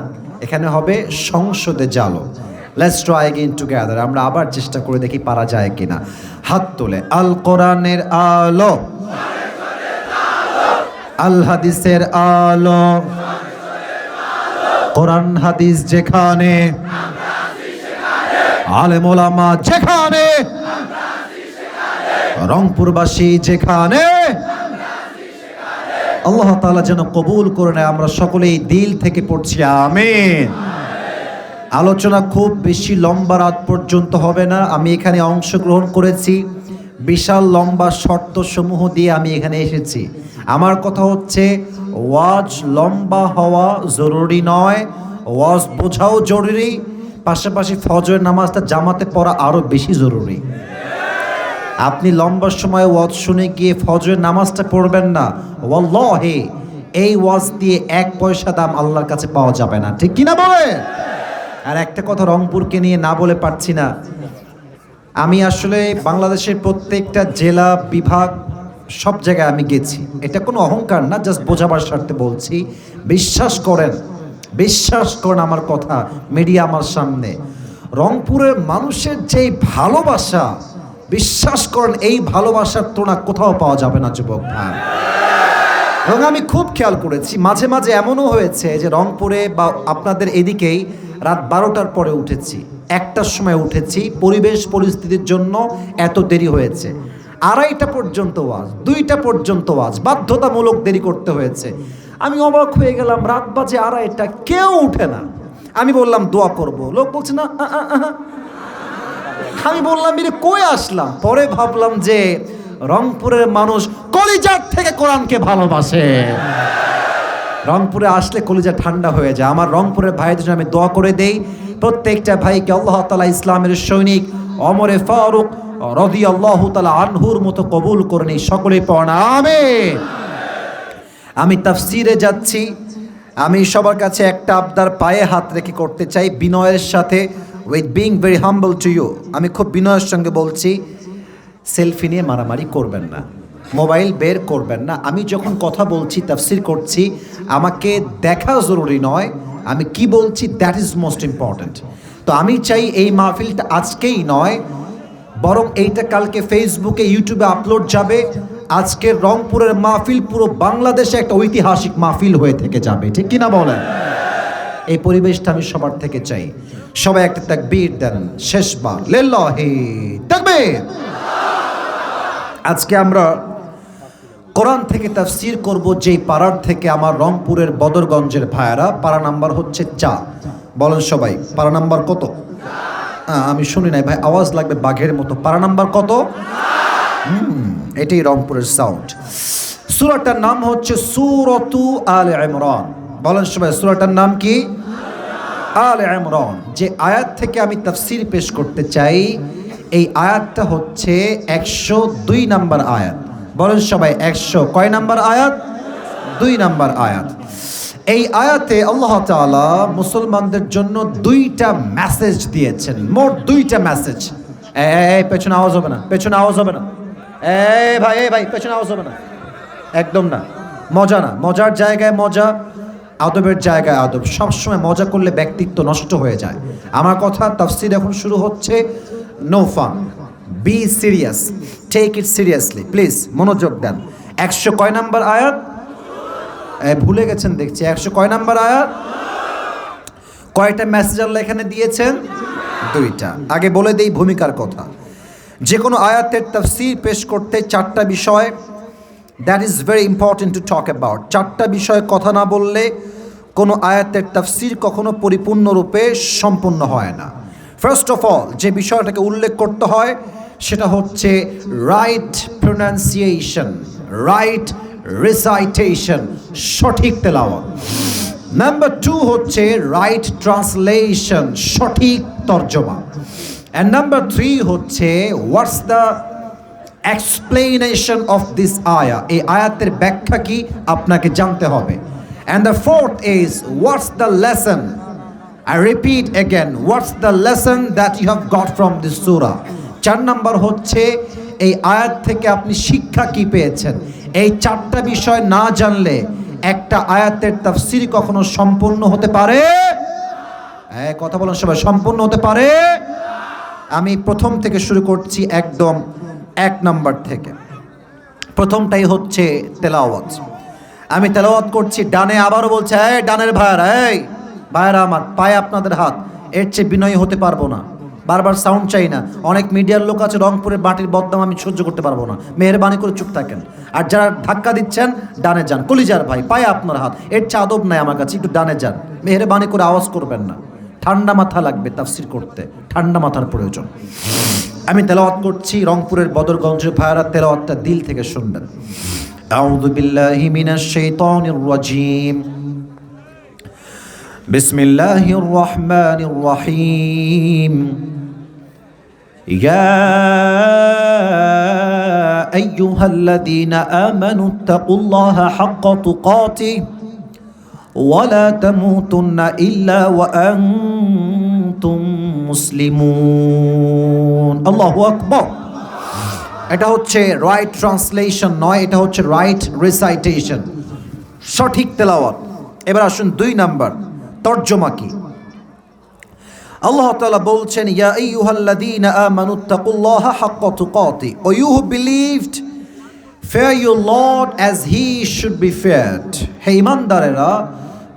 এখানে হবে সংসদে জালো। Let's try again together. আমরা আবার চেষ্টা করে দেখি পারা যায় কিনা। হাত তুলে, আল কোরআনের আলো, আল হাদিসের আলো। কোরআন হাদিস যেখানে, আলেম ওলামা যেখানে, রংপুরবাসী যেখানে, আল্লাহ তাআলা যেন কবুল করে নেয়। আমরা সকলেই দিল থেকে পড়ছি আমিন। আলোচনা খুব বেশি লম্বা রাত পর্যন্ত হবে না। আমি এখানে অংশগ্রহণ করেছি, বিশাল লম্বা শর্ত সমূহ দিয়ে আমি এখানে এসেছি। আমার কথা হচ্ছে, ওয়াজ লম্বা হওয়া জরুরি নয়, ওয়াজ বোঝাও জরুরি, পাশাপাশি ফজরের নামাজটা জামাতে পড়া আরও বেশি জরুরি। আপনি লম্বা সময় ওয়াজ শুনে গিয়ে ফজরের নামাজটা পড়বেন না, ওয়াল্লাহি এই ওয়াজ দিয়ে 1 পয়সা দাম আল্লাহর কাছে পাওয়া যাবে না। ঠিক কিনা বলে? আর একটা কথা রংপুরকে নিয়ে না বলে পারছি না। আমি আসলে বাংলাদেশের প্রত্যেকটা জেলা বিভাগ সব জায়গায় আমি গেছি। এটা কোনো অহংকার না, জাস্ট বোঝাবার স্বার্থে বলছি। বিশ্বাস করেন আমার কথা, মিডিয়া আমার সামনে। রংপুরের মানুষের যেই ভালোবাসা, বিশ্বাস করেন এই ভালোবাসার তুলনা কোথাও পাওয়া যাবে না যুবক ভাই। এবং আমি খুব খেয়াল করেছি, মাঝে মাঝে এমনও হয়েছে যে রংপুরে বা আপনাদের এদিকেই রাত 12টার পরে উঠেছি, 1টার সময় উঠেছি, পরিবেশ পরিস্থিতির জন্য এত দেরি হয়েছে। 2:30 পর্যন্ত ওয়াজ, 2টা পর্যন্ত ওয়াজ, বাধ্যতামূলক দেরি করতে হয়েছে। আমি অবাক হয়ে গেলাম, রাত বাজে 2:30, কেউ উঠে না। আমি বললাম দোয়া করব, লোক বলছে না। আমি বললাম এরে কই আসলাম? পরে ভাবলাম যে রংপুরের মানুষ কলিজার থেকে কোরআনকে ভালোবাসে। রংপুরে আসলে কলিজা ঠান্ডা হয়ে যায়। আমার রংপুরের ভাইদের জন্য আমি দোয়া করে দেই, প্রত্যেকটা ভাইকে আল্লাহ তাআলা ইসলামের সৈনিক ওমরে ফারুক রাদিয়াল্লাহু তাআলা আনহুর মতো কবুল করে নেই। সকলেই পড়েন আমিন। আমি তাফসিরে যাচ্ছি। আমি সবার কাছে একটা আবদার পায়ে হাত রেখে করতে চাই, বিনয়ের সাথে, with being very humble to you. আমি খুব বিনয়ের সঙ্গে বলছি, সেলফি নিয়ে মারামারি করবেন না, মোবাইল বের করবেন না। আমি যখন কথা বলছি, তাফসির করছি, আমাকে দেখা জরুরি নয়, আমি কি বলছি দ্যাট ইজ মোস্ট ইম্পর্ট্যান্ট। তো আমি চাই এই মাহফিলটা আজকেই নয়, বরং এইটা কালকে ফেসবুকে, ইউটিউবে আপলোড যাবে। আজকের রংপুরের মাহফিল পুরো বাংলাদেশে একটা ঐতিহাসিক মাহফিল হয়ে থেকে যাবে। ঠিক কিনা বলেন? এই পরিবেশটা আমি সবার থেকে চাই। সবাই একটা তাকবীর দেন শেষবার, লিল্লাহি তাকবীর। আজকে আমরা কোরআন থেকে তাফসীর করব যেই পাড়ার থেকে আমার রংপুরের বদরগঞ্জের ভাইয়ারা। পাড়া নাম্বার হচ্ছে 4। বলেন সবাই, পাড়া নাম্বার কত? আমি শুনি নাই ভাই, আওয়াজ লাগবে বাঘের মতো। পাড়া নাম্বার কত? এটাই রংপুরের সাউন্ড। সূরাটার নাম হচ্ছে সূরাতু আলে ইমরান। বলেন সবাই, সূরাটার নাম কি? আলে ইমরান। যে আয়াত থেকে আমি তাফসীর পেশ করতে চাই, এই আয়াতটা হচ্ছে 102 নাম্বার আয়াত। বলেন সবাই, 100 কয় নাম্বার আয়াত? 2 নাম্বার আয়াত। এই আয়াতে আল্লাহ তাআলা মুসলমানদের জন্য 2টা মেসেজ দিয়েছেন, মোট 2টা মেসেজ। এই পেছনে আওয়াজ হবে না, পেছনে আওয়াজ হবে না। এই ভাই পেছনে আওয়াজ হবে না, একদম না। মজা না, মজার জায়গায় মজা, আদবের জায়গায় আদব। সবসময় মজা করলে ব্যক্তিত্ব নষ্ট হয়ে যায়। আমার কথা, তাফসীর এখন শুরু হচ্ছে। No fun, be serious, take it seriously please, মনোযোগ দেন। 100 কয় নাম্বার আয়াত? ভুলে গেছেন দেখছি। 100 কয় নাম্বার আয়াত? কয়টা মেসেজ আল্লাহ এখানে দিয়েছেন? 2টা। আগে বলে দেই ভূমিকার কথা। যে কোনো আয়াতের তাফসীর পেশ করতে 4টা বিষয়, that is very important to talk about. 4টা বিষয় কথা না বললে কোনো আয়াতের তাফসীর কখনো পরিপূর্ণরূপে সম্পূর্ণ হয় না। ফার্স্ট অফ অল, যে বিষয়টাকে উল্লেখ করতে হয় সেটা হচ্ছে রাইট প্রোনাউন্সিয়েশন, রাইট রিসাইটেশন, সঠিক তেলাওয়াত। নাম্বার 2 হচ্ছে রাইট ট্রান্সলেশন, সঠিক তর্জমা। অ্যান্ড নাম্বার 3 হচ্ছে what's the explanation of this আয়া, এই আয়াতের ব্যাখ্যা কি আপনাকে জানতে হবে। And the fourth is, what's the lesson? I repeat again, what's the lesson that you have got from this surah? 4 নম্বর হচ্ছে এই আয়াত থেকে আপনি শিক্ষা কি পেয়েছেন। এই 4টা বিষয় না জানলে একটা আয়াতের তাফসীর কখনো সম্পূর্ণ হতে পারে, কথা বলেন সবাই, সম্পূর্ণ হতে পারে। আমি প্রথম থেকে শুরু করছি, একদম 1 নম্বর থেকে। প্রথমটাই হচ্ছে তেলাওয়াত। আমি তেলাওয়াত করছি, ডানে আবারও বলছে, এই ডানের ভাইয়ারা, এই ভাইয়ারা আমার, পায়ে আপনাদের হাত, এর চেয়ে বিনয়ী হতে পারবো না। বারবার সাউন্ড চাই না। অনেক মিডিয়ার লোক আছে, রংপুরের বাটির বদনাম আমি সহ্য করতে পারবো না। মেহেরবানি করে চুপ থাকেন। আর যারা ধাক্কা দিচ্ছেন ডানে যান, কলিজার ভাই, পায়ে আপনার হাত, এর চেয়ে আদব নাই আমার কাছে, একটু ডানে যান। মেহেরবানি করে আওয়াজ করবেন না। ঠান্ডা মাথা লাগবে তাফসীর করতে, ঠান্ডা মাথার প্রয়োজন। আমি তেলাওয়াত করছি, রংপুরের বদরগঞ্জের ভাইয়ারা তেলাওয়াতটা দিল থেকে শুনবেন। আউযু বিল্লাহি মিনাশ শাইতানির রাজীম। বিসমিল্লাহির রহমানির রহিম। ইয়া আইয়ুহাল্লাযীনা আমানুত্তাকুল্লাহা হাক্কা তুকাতিহি ওয়ালা তামুতুন্না ইল্লা ওয়া আনতুম মুসলিমুন। আল্লাহু আকবার। এটা হচ্ছে রাইট ট্রান্সলেশন নয়, এটা হচ্ছে রাইট রিসাইটেশন, সঠিক তেলাওয়াত। এবার আসুন 2 নাম্বার, তরজমা কি। আল্লাহ তাআলা বলছেন, ইয়া আইয়ুহাল্লাযীনা আমানুত্তাকুল্লাহা হাক্কা তুকাতিহি, O you who believed, fear your Lord as he should be feared. হে ঈমানদারেরা,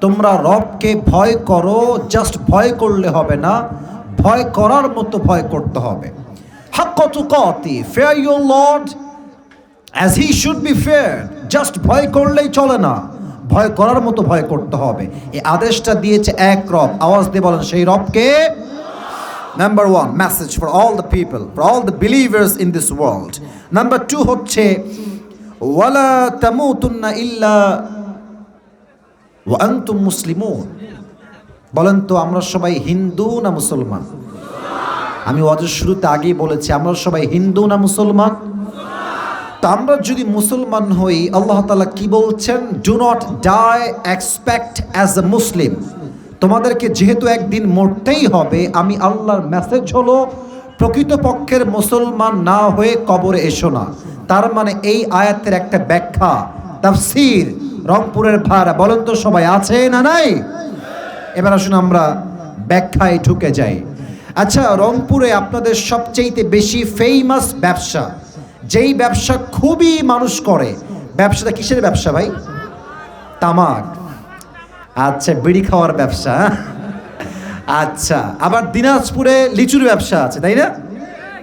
তোমরা রবকে ভয় করো, জাস্ট ভয় করলে হবে না, ভয় করার মতো ভয় করতে হবে। হাক্কা তুকাতিহি, fear your Lord as he should be feared, just ভয় করলেই চলে না, ভয় করার মতো ভয় করতে হবে। এই আদেশটা দিয়েছে এক রব, আওয়াজ দিয়ে বলেন সেই রবকে। Number 1, message for all the people, for all the believers in this world. Number 2 হচ্ছে ওয়ালা তামুতুন্না ইল্লা ওয়া আনতুম মুসলিমুন। বলেন তো আমরা সবাই হিন্দু না মুসলমান? আমি ওয়াজের শুরুতে আগেই বলেছি, আমরা সবাই হিন্দু না মুসলমান? তো আমরা যদি মুসলমান হই, আল্লাহ তাআলা কি বলছেন? Do not die except as a Muslim. তোমাদেরকে যেহেতু একদিন মরতেই হবে, আমি আল্লাহর মেসেজ হলো প্রকৃতপক্ষের মুসলমান না হয়ে কবরে এসো না। তার মানে এই আয়াতের একটা ব্যাখ্যা, তাফসীর রংপুরের ভাইরা বলেন তো সবাই আছে না নাই? এবার আসুন আমরা ব্যাখ্যায় ঢুকে যাই। আচ্ছা, রংপুরে আপনাদের সবচেয়ে বেশি ফেমাস ব্যবসা, যেই ব্যবসা খুবই মানুষ করে, ব্যবসাটা কিসের ব্যবসা ভাই? তামাক। আচ্ছা, বিড়ি খাওয়ার ব্যবসা। আচ্ছা, আবার দিনাজপুরে লিচুর ব্যবসা আছে, তাই না?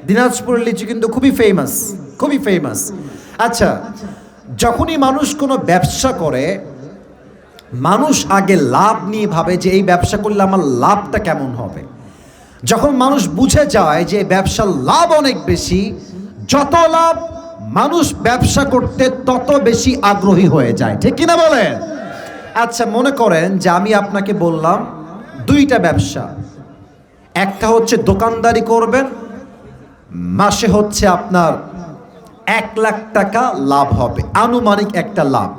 দিনাজপুরের লিচু কিন্তু খুবই ফেমাস, খুবই ফেমাস। আচ্ছা, যখনই মানুষ কোনো ব্যবসা করে, মানুষ আগে লাভ নিয়ে ভাবে যে এই ব্যবসা করলে আমার লাভটা কেমন হবে। যখন মানুষ বুঝে যায় যে ব্যবসার লাভ অনেক বেশি, যত লাভ, মানুষ ব্যবসা করতে তত বেশি আগ্রহী হয়ে যায়, ঠিক কিনা বলেন? আচ্ছা, মনে করেন যে আমি আপনাকে বললাম 2টা ব্যবসা, একটা হচ্ছে দোকানদারি করবেন, মাসে হচ্ছে আপনার 1 লাখ টাকা লাভ হবে, আনুমানিক একটা লাভ।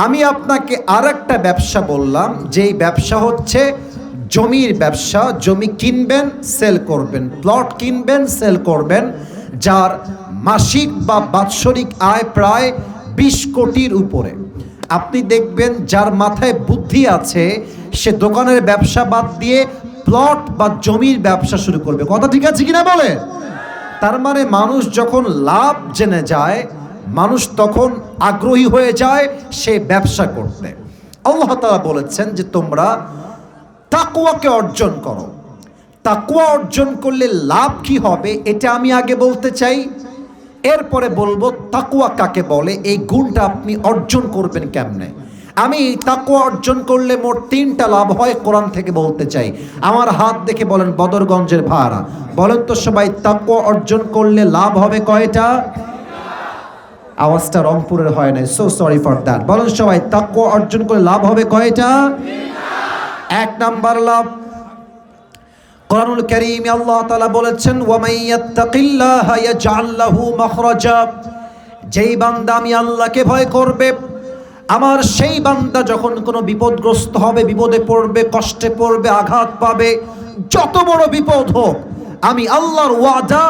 আমি আপনাকে আরেকটা ব্যবসা বললাম, যেই ব্যবসা হচ্ছে জমির ব্যবসা, জমি কিনবেন সেল করবেন, প্লট কিনবেন সেল করবেন, যার মাসিক বা বাৎসরিক আয় প্রায় 20 কোটির উপরে। আপনি দেখবেন যার মাথায় বুদ্ধি আছে, সে দোকানের ব্যবসা বাদ দিয়ে প্লট বা জমির ব্যবসা শুরু করবে। কথা ঠিক আছে কিনা বলে? তার মানে মানুষ যখন লাভ জেনে যায়, মানুষ তখন আগ্রহী হয়ে যায় সে ব্যবসা করতে। আল্লাহ তাআলা বলেছেন যে তোমরা তাকওয়াকে অর্জন করো। তাকওয়া অর্জন করলে লাভ কি হবে এটা আমি আগে বলতে চাই, এরপরে বলবো তাকওয়া কাকে বলে, এই গুণটা আপনি অর্জন করবেন কেমনে। আমি তাকওয়া অর্জন করলে মোট 3টা লাভ হয়, কোরআন থেকে বলতে চাই। আমার হাত দেখে বলেন বদরগঞ্জের ভাইরা, বলেন তো সবাই, তাকওয়া অর্জন করলে লাভ হবে কয়টা? আওয়াজটা রংপুরের হয় নাই, সো সরি ফর দ্যাট। বলেন সবাই, তাকওয়া অর্জন করলে লাভ হবে কয়টা? 1 নাম্বার লাভ, কোরআনুল কারীমে আল্লাহ তাআলা বলেছেন, ওয়া মাইয়াত্তাকিল্লাহা ইয়াজআল লাহু মাখরাজা। যেই বান্দা আমি আল্লাহকে ভয় করবে, আমার সেই বান্দা যখন কোনো বিপদগ্রস্ত হবে, বিপদে পড়বে, কষ্টে পড়বে, আঘাত পাবে, যত বড় বিপদ হোক, আমি আল্লাহর ওয়াদা,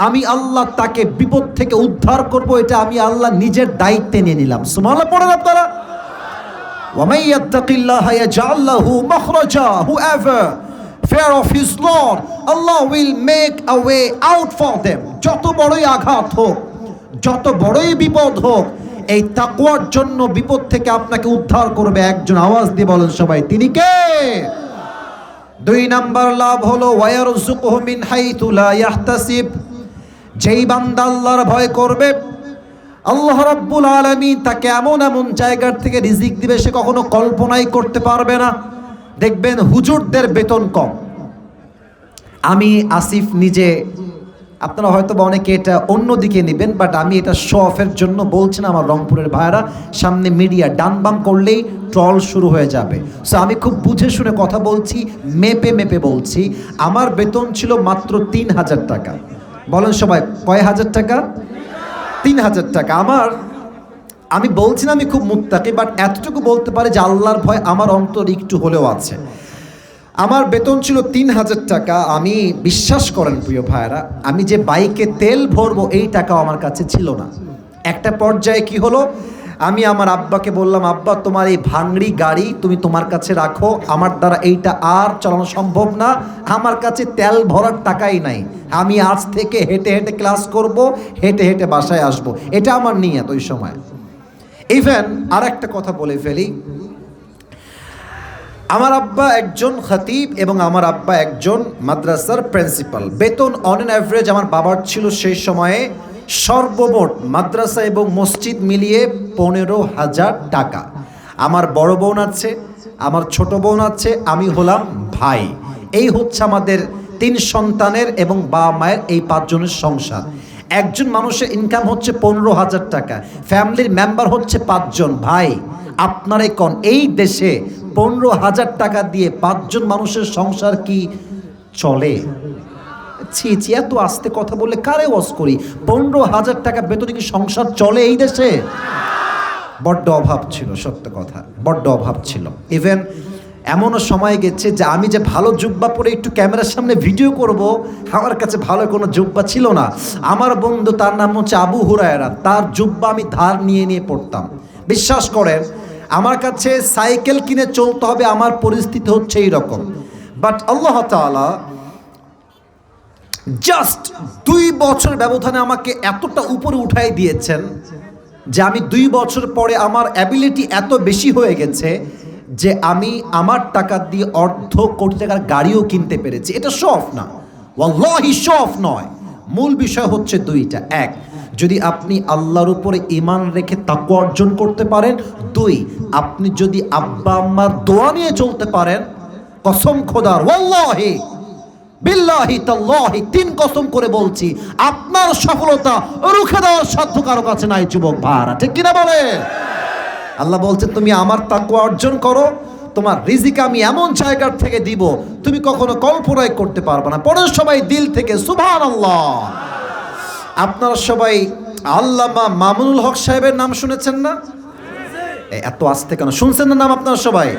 আমি আল্লাহ তাকে বিপদ থেকে উদ্ধার করব, এটা আমি আল্লাহ নিজের দায়িত্বে নিয়ে নিলাম। সুবহানাল্লাহ পড়েন আপনারা। وَمَن يَتَّقِ اللَّهَ يَجْعَل لَّهُ مَخْرَجًا, whoever fear of his Lord, Allah will make a way out for them. যত বড়ই আঘাত হোক, যত বড়ই বিপদ হোক, এই তাকওয়ার জন্য বিপদ থেকে আপনাকে উদ্ধার করবে একজন। আওয়াজ দিয়ে বলেন সবাই, তিনি কে? 2 নাম্বার লাভ হলো ওয়ায়ারযুকুহু মিন হাইতু লা ইয়াহতাসিব। যেই বান্দা আল্লাহর ভয় করবে, আল্লাহ রাব্বুল আলামিন তাকে এমন এমন জায়গার থেকে রিজিক দিবে সে কখনো কল্পনাই করতে পারবে না। দেখবেন হুজুরদের বেতন কম। আমি আসিফ নিজে, আপনারা হয়তো বা অনেকে এটা অন্যদিকে নেবেন, বাট আমি এটা শো অফের জন্য বলছি না। আমার রংপুরের ভাইরা, সামনে মিডিয়া ডান বাম করলেই ট্রল শুরু হয়ে যাবে। সো আমি খুব বুঝে শুনে কথা বলছি, মেপে মেপে বলছি। আমার বেতন ছিল মাত্র 3,000 টাকা। বলেন সবাই, কয় হাজার টাকা? 3,000 টাকা। আমি বলছি না আমি খুব মুত্তাকি, বাট এতটুকু বলতে পারি যে আল্লাহর ভয় আমার অন্তর একটু হলেও আছে। আমার বেতন ছিল 3,000 টাকা। আমি, বিশ্বাস করেন প্রিয় ভাইরা, আমি যে বাইকে তেল ভরবো এই টাকাও আমার কাছে ছিল না। একটা পর্যায়ে কি হলো, আমি আমার আব্বাকে বললাম, আব্বা তোমার এই ভাঙড়ি গাড়ি তুমি তোমার কাছে রাখো, আমার দ্বারা এইটা আর চালানো সম্ভব না, আমার কাছে তেল ভরার টাকাই নাই, আমি আজ থেকে হেঁটে হেঁটে ক্লাস করব, হেঁটে হেঁটে বাসায় আসব, এটা আমার নিয়ত ওই সময়। ইভেন আর একটা কথা বলে ফেলি, আমার আব্বা একজন খতিব এবং আমার আব্বা একজন মাদ্রাসার প্রিন্সিপাল। বেতন অন অ্যান অ্যাভারেজ আমার বাবার ছিল সেই সময়ে সর্বমোট মাদ্রাসা এবং মসজিদ মিলিয়ে 15,000 টাকা। আমার বড় বোন আছে, আমার ছোট বোন আছে, আমি হলাম ভাই। এই হচ্ছে আমাদের 3 সন্তানের এবং বাবা মায়ের এই 5 জনের সংসার। একজন মানুষের ইনকাম হচ্ছে 15,000 টাকা, ফ্যামিলির মেম্বার হচ্ছে 5 জন। ভাই আপনারাই কোন এই দেশে 15,000 টাকা দিয়ে 5 জন মানুষের সংসার কি চলে? ছি ছি, এত আস্তে কথা বললে কারে ওয়াজ করি? 15,000 টাকা বেতনে কি সংসার চলে এই দেশে? বড্ড অভাব ছিল, সত্য কথা, বড্ড অভাব ছিল। ইভেন এমনও সময় গেছে যে আমি যে ভালো জুব্বা পরে একটু ক্যামেরার সামনে ভিডিও করব, আমার কাছে ভালো কোনো জুব্বা ছিল না। আমার বন্ধু, তার নাম হচ্ছে আবু হুরায়রা, তার জুব্বা আমি ধার নিয়ে নিয়ে পড়তাম। বিশ্বাস করেন, আমার কাছে সাইকেল কিনে চলতে হবে, আমার পরিস্থিতি হচ্ছে এই রকম। বাট আল্লাহ তাআলা জাস্ট 2 বছর ব্যবধানে আমাকে এতটা উপরে উঠাই দিয়েছেন যে আমি 2 বছর পরে আমার অ্যাবিলিটি এত বেশি হয়ে গেছে যে আমি আমার টাকা দিয়ে অর্ধ কোটি টাকার গাড়িও কিনতে পেরেছি। এটা শো অফ না, ওয়াল্লাহি শো অফ নয়। মূল বিষয় হচ্ছে 2টা। 1, যদি আপনি আল্লাহর উপরে ঈমান রেখে তাকওয়া অর্জন করতে পারেন। 2, আপনি যদি আব্বা আম্মার দোয়া নিয়ে চলতে পারেন। কসম খোদার, ওয়াল্লাহি বিল্লাহি তাল্লাহি, 3 কসম করে বলছি, আপনার সফলতা রুখে দেওয়ার সাধ্য কারো কাছে নাই যুবক ভাইরা, ঠিক কিনা বলে? আল্লাহ বলছেন তুমি আমার তাকওয়া অর্জন করো, তোমার রিজিক আমি এমন জায়গার থেকে দিব তুমি কখনো কল্পনাই করতে পারবে না। পড়েন সবাই দিল থেকে সুবহানাল্লাহ। আপনারা সবাই আল্লামা মামুনুল হক সাহেবের নাম শুনেছেন না? এত আস্তে কেন? শুনছেন না নাম আপনারা সবাই?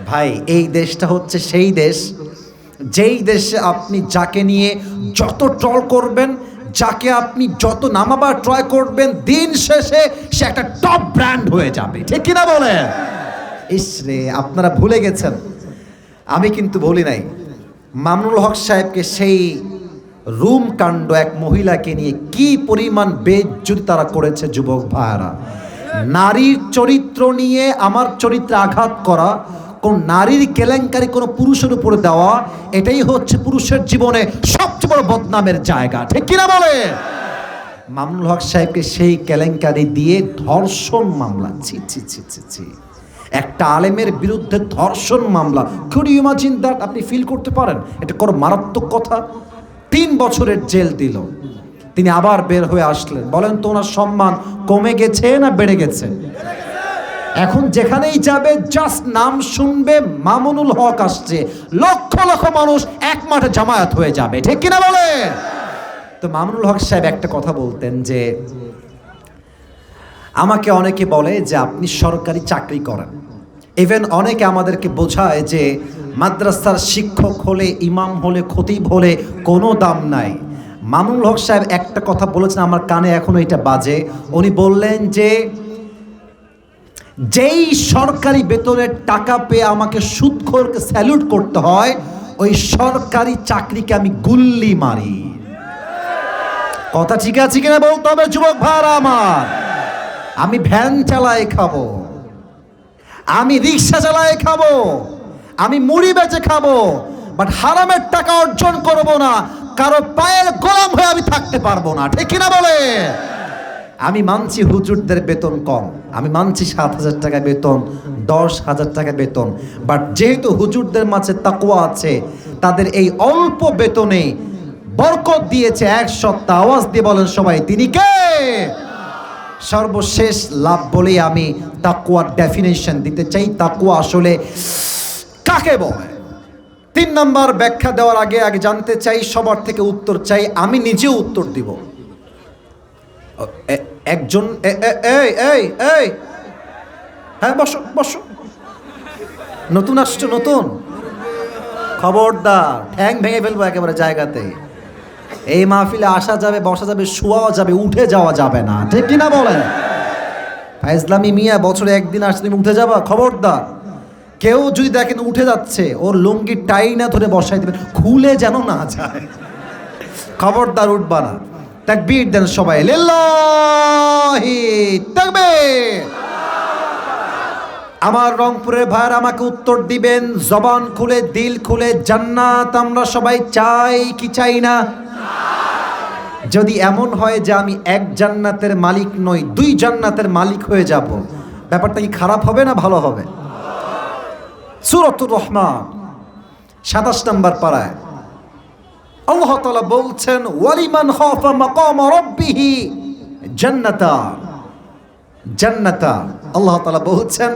ভাই, এই দেশটা হচ্ছে সেই দেশ যেই দেশে আপনি যাকে নিয়ে যত ট্রল করবেন, যাকে আপনি যত নামাবার ট্রাই করবেন, দিন শেষে সে একটা টপ ব্র্যান্ড হয়ে যাবে, ঠিক কিনা বলে? ইসরে, আপনারা ভুলে গেছেন, আমি কিন্তু বলি নাই। মামুনুল হক সাহেবকে সেই রুম কাণ্ড এক মহিলাকে নিয়ে কি পরিমাণ বেইজ্জতি তারা করেছে যুবক ভাইরা। নারীর চরিত্র নিয়ে আমার চরিত্রে আঘাত করা, কোন নারীর কেলেঙ্কারি কোনো পুরুষের উপরে দেওয়া, এটাই হচ্ছে পুরুষের জীবনে সবচেয়ে বড় বদনামের জায়গা, ঠিক কিনা বলে? মামুনুল হক সাহেবকে সেই কেলেঙ্কারি দিয়ে ধর্ষণ মামলা, ছি ছি ছি ছি ছি, একটা আলেমের বিরুদ্ধে ধর্ষণ মামলা। Could you imagine that? আপনি ফিল করতে পারেন এটা কোনো মারাত্মক কথা? 3 বছরের জেল দিল, তিনি আবার বের হয়ে আসলেন। বলেন তো ওনার সম্মান কমে গেছে না বেড়ে গেছে? এখন যেখানেই যাবে জাস্ট নাম শুনবে মামুনুল হক আসছে, লক্ষ লক্ষ মানুষ এক মাঠে জামায়াত হয়ে যাবে, ঠিক কিনা বলে? তো মামুনুল হক সাহেব একটা কথা বলতেন যে আমাকে অনেকে বলে যে আপনি সরকারি চাকরি করেন, ইভেন অনেকে আমাদেরকে বোঝায় যে মাদ্রাসার শিক্ষক হলে, ইমাম হলে, খতিব হলে কোনো দাম নাই। মামুনুল হক সাহেব একটা কথা বলেছেন, আমার কানে এখনো এটা বাজে। উনি বললেন যে যেই সরকারি বেতনের টাকা পেয়ে আমাকে সুদখোরকে স্যালুট করতে হয়, ওই সরকারি চাকরিকে আমি গুল্লি মারি। কথা ঠিক আছে কিনা বলতে হবে যুবক ভাইরা আমার। আমি ভ্যান চালায় খাবো, আমি রিক্সা চালায় খাবো, আমি মুড়ি বেচে খাবো, বাট হারামের টাকা অর্জন করব না, কারো পায়ের গোলাম হয়ে আমি থাকতে পারবো না। ঠিক কিনা বলে? আমি মানছি হুজুরদের বেতন কম, আমি মানছি 7,000 টাকা বেতন, 10,000 টাকা বেতন, বাট যেহেতু হুজুরদের মাঝে তাকওয়া আছে, তাদের এই অল্প বেতনে বরকত দিয়েছে এক সত্তা। আওয়াজ দিয়ে বলেন সবাই, তিনি কে? সর্বশেষ লাভ বলেই আমি তাকওয়ার ডেফিনেশন দিতে চাই। তাকওয়া আসলে কাকে বলে? 3 নম্বর ব্যাখ্যা দেওয়ার আগে জানতে চাই, সবার থেকে উত্তর চাই, আমি নিজেও উত্তর দিব। একজন এই হ্যাঁ, বসো বসো, নতুন আসছো, নতুন, খবরদার ঠ্যাং ভেঙে ফেলবো একেবারে জায়গাতে। এই মাহফিলে আসা যাবে, বসা যাবে, শোয়াও যাবে, উঠে যাওয়া যাবে না। ঠিক কিনা বলেন? ইসলামী মিয়া বছরে একদিন আসলে তুমি উঠে যাবা, খবরদার। কেউ যদি দেখেন উঠে যাচ্ছে, ওর লুঙ্গি টাই না ধরে বসাই দেবেন, খুলে যেন না যায়। খবরদার উঠবা না। তাকবীর দেন সবাই, লিল্লাহি তাকবীর। আমার রংপুরের ভাইরা আমাকে উত্তর দিবেন জবান খুলে, দিল খুলে। জান্নাত আমরা সবাই চাই কি চাই না? যদি এমন হয় যে আমি এক জান্নাতের মালিক নই, 2 জান্নাতের মালিক হয়ে যাব, ব্যাপারটা কি খারাপ হবে না ভালো হবে? সূরাতুর রহমান 27 নম্বর পারায় আল্লাহ তাআলা বলছেন, ওয়ালিমান খাফা মাকাম রাব্বিহি জান্নাতান। জান্নাতা, আল্লাহ তাআলা বলছেন,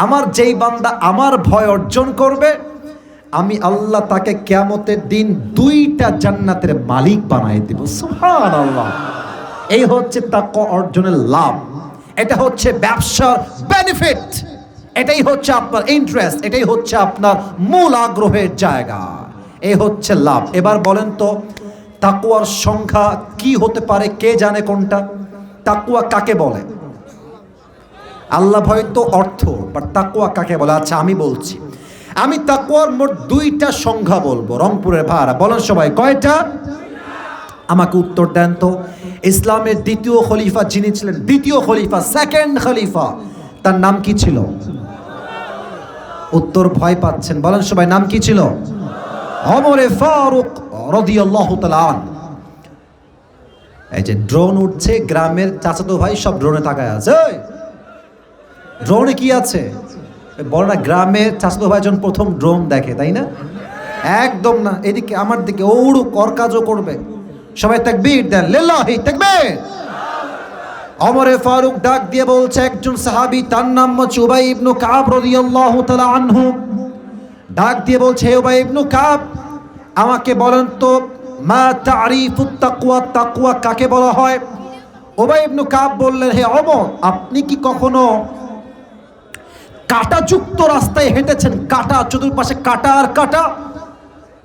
আমার যেই বান্দা আমার ভয় অর্জন করবে, আমি আল্লাহ তাকে কিয়ামতের দিন 2টা জান্নাতের মালিক বানাই দেব। সুবহানাল্লাহ। এই হচ্ছে তাকওয়া অর্জনের লাভ, এটা হচ্ছে ব্যবসার বেনিফিট, এটাই হচ্ছে আপনার ইন্টারেস্ট, এটাই হচ্ছে আপনার মূল আগ্রহের জায়গা, এই হচ্ছে লাভ। এবার বলেন তো, তাকওয়ার সংখ্যা কি হতে পারে? কে জানে কোনটা? তাকওয়া কাকে বলে? আল্লাহ ভয় তো অর্থ, বাট তাকওয়া কাকে বলে? আচ্ছা আমি বলছি, আমি তাকওয়ার মোট 2টা সংখ্যা বলবো। রংপুরের ভাইরা বলেন সবাই, কয়টা? আমাকে উত্তর দেন তো। ইসলামের দ্বিতীয় খলিফা যিনি ছিলেন, দ্বিতীয় খলিফা, সেকেন্ড খলিফা, তার নাম কি ছিল? উত্তর ভয় পাচ্ছেন, বলেন সবাই, নাম কি ছিল? ওমরে ফারুক রাদিয়াল্লাহু তাআলা আনহু। এই যে ড্রোন উঠছে, গ্রামের চাচাতো ভাই সব ড্রোনে তাকায় আছে। ড্রোনে কি আছে? বড় না, গ্রামের চাচাতো ভাই যখন প্রথম ড্রোন দেখে, তাই না? একদম না, এদিকে আমার দিকে ওড়ুক, ওর কাজও করবে। সবাই তাকবীর দেন, লিল্লাহি তাকবীর। ওমরে ফারুক ডাক দিয়ে বলছে, একজন সাহাবী, তার নাম হচ্ছে উবাই ইবনে কাব রাদিয়াল্লাহু তাআলা আনহু, ডাক দিয়ে বলছে, হে উবাই ইবনে কাব, আমাকে বলেন তো, মা তারিফুত তাকওয়া, তাকওয়া কাকে বলা হয়? উবাই ইবনে কাব বললেন, হে ওমর, আপনি কি কখনো কাঁটাযুক্ত রাস্তায় হেঁটেছেন? কাঁটা, চতুর্পাশে কাঁটা আর কাঁটা।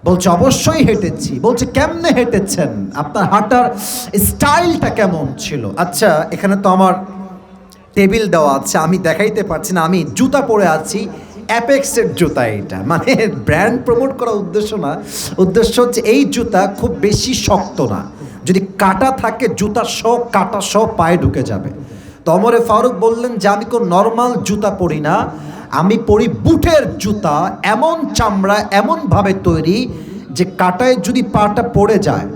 বলছে অবশ্যই হেঁটেছি। বলছে কেমনে হেঁটেছেন? আপনার হাঁটার স্টাইলটা কেমন ছিল? আচ্ছা, এখানে তো আমার টেবিল দেওয়া আছে, আমি দেখাইতে পারছি না, আমি জুতা পরে আছি, অ্যাপেক্সের জুতা। এটা মানে ব্র্যান্ড প্রমোট করার উদ্দেশ্য না, উদ্দেশ্য হচ্ছে এই জুতা খুব বেশি শক্ত না, যদি কাঁটা থাকে জুতা সহ কাঁটা সহ পায়ে ঢুকে যাবে। তো ওমরে ফারুক বললেন যে আমি কোন নর্মাল জুতা পরি না, আমি পরি বুটের জুতা, এমন চামড়া, এমনভাবে তৈরি যে কাঁটায় যদি পাটা পড়ে যায়,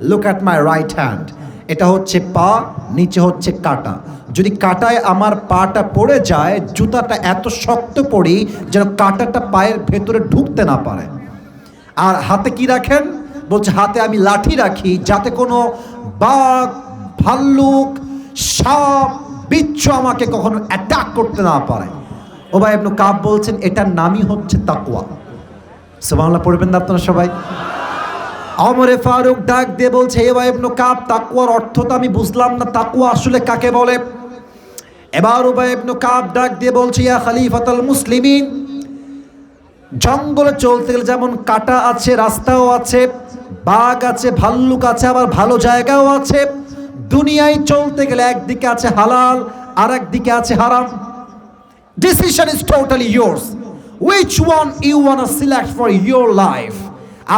look at my right hand, এটা হচ্ছে পা, নিচে হচ্ছে কাঁটা, যদি কাঁটায় আমার পাটা পড়ে যায়, জুতাটা এত শক্ত পরি যেন কাঁটাটা পায়ের ভেতরে ঢুকতে না পারে। আর হাতে কি রাখেন? বলছে হাতে আমি লাঠি রাখি, যাতে কোনো বাঘ, ভাল্লুক, সাপ, বিচ্ছু আমাকে কখনো অ্যাটাক করতে না পারে। উবাই ইবনে কাব বলছেন এটার নামই হচ্ছে তাকওয়া। সুবহানাল্লাহ পড়বেন না আপনারা সবাই? ওমরে ফারুক ডাক দিয়ে বলছে, হে উবাই ইবনে কাব, তাকওয়ার অর্থ তো আমি বুঝলাম না, তাকওয়া আসলে কাকে বলে? এবার উবাই ইবনে কাব ডাক দিয়ে বলছে, ইয়া খলিফাতুল মুসলিমিন, জঙ্গলে চলতে গেলে যেমন কাটা আছে, রাস্তাও আছে, বাঘ আছে, ভাল্লুক আছে, আবার ভালো জায়গাও আছে। দুনিয়ায় চলতে গেলে একদিকে আছে হালাল আর একদিকে আছে হারাম। Decision is totally yours. Which one you wanna select for your life?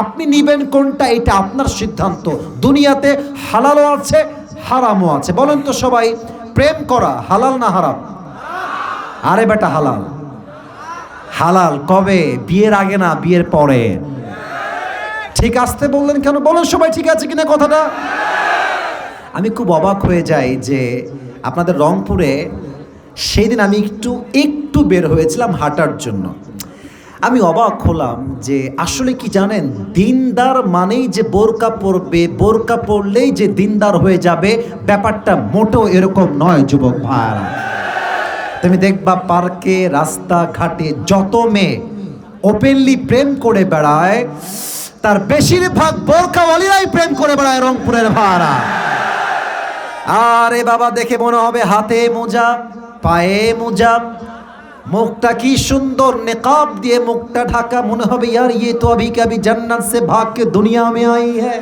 আপনি নিবেন কোনটা, এটা আপনার সিদ্ধান্ত। দুনিয়াতে হালালও আছে, হারামও আছে। বলেন তো সবাই, প্রেম করা হালাল না হারাম? আরে বেটা হালাল। হালাল কবে? বিয়ের আগে না, বিয়ের পরে। ঠিক আসতে বললেন কেন? বলেন সবাই ঠিক আছে কিনা কথাটা। আমি খুব অবাক হয়ে যাই যে আপনাদের রংপুরে সেই দিন আমি একটু বের হয়েছিলাম হাঁটার জন্য। আমি অবাক হলাম যে আসলে কি জানেন, দিনদার মানেই যে বোরকা পরবে, বোরকা পরলেই যে দিনদার হয়ে যাবে, ব্যাপারটা মোটেও এরকম নয় যুবক ভাইরা। তুমি দেখবা পার্কে, রাস্তাঘাটে যত মেয়ে ওপেনলি প্রেম করে বেড়ায়, তার বেশিরভাগ বোরকাওয়ালিরাই প্রেম করে বেড়ায় রংপুরের ভাইরা। আরে বাবা, দেখে মনে হবে হাতে মোজা, পায়ে মোজা, মুখটা কি সুন্দর নেকাব দিয়ে মুখটা ঢাকা, মনে হবে यार ये तो अभी कभी जन्नत से भाग के दुनिया में आई है,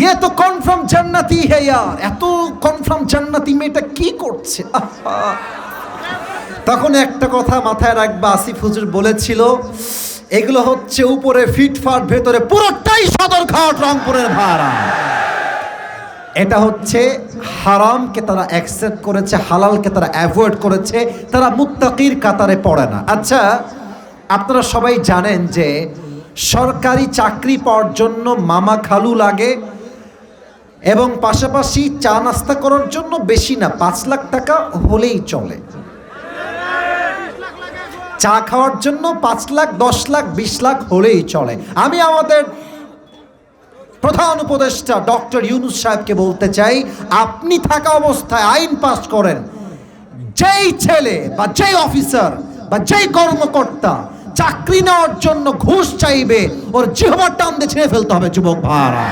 ये तो कन्फार्म जन्नती है यार। এত কনফার্ম জান্নাতি মেয়েটা কি করছে? তখন একটা কথা মাথায় রাখবা, আসিফ হুজুর বলেছিল, এগুলো হচ্ছে উপরে ফিটফাট, ভেতরে পুরোটাই সদরঘাট রংপুরের ভাড়া। এটা হচ্ছে হারামকে তারা অ্যাকসেপ্ট করেছে, হালালকে তারা অ্যাভয়েড করেছে, তারা মুত্তাকির কাতারে পড়ে না। আচ্ছা, আপনারা সবাই জানেন যে সরকারি চাকরি পাওয়ার জন্য মামা খালু লাগে, এবং পাশাপাশি চা নাস্তা করার জন্য বেশি না 5 লাখ টাকা হলেই চলে। চা খাওয়ার জন্য 5 লাখ, 10 লাখ, 20 লাখ হলেই চলে। আমি আমাদের প্রধান উপদেষ্টা ডক্টর ইউনূস সাহেবকে বলতে চাই, আপনি থাকা অবস্থায় আইন পাস করেন, যেই ছেলে বা যেই অফিসার বা যেই কর্মকর্তা চাকরি নেওয়ার জন্য ঘুষ চাইবে, ওর জিহ্বার টান দিয়ে ছেড়ে ফেলতে হবে যুবক ভাইরা।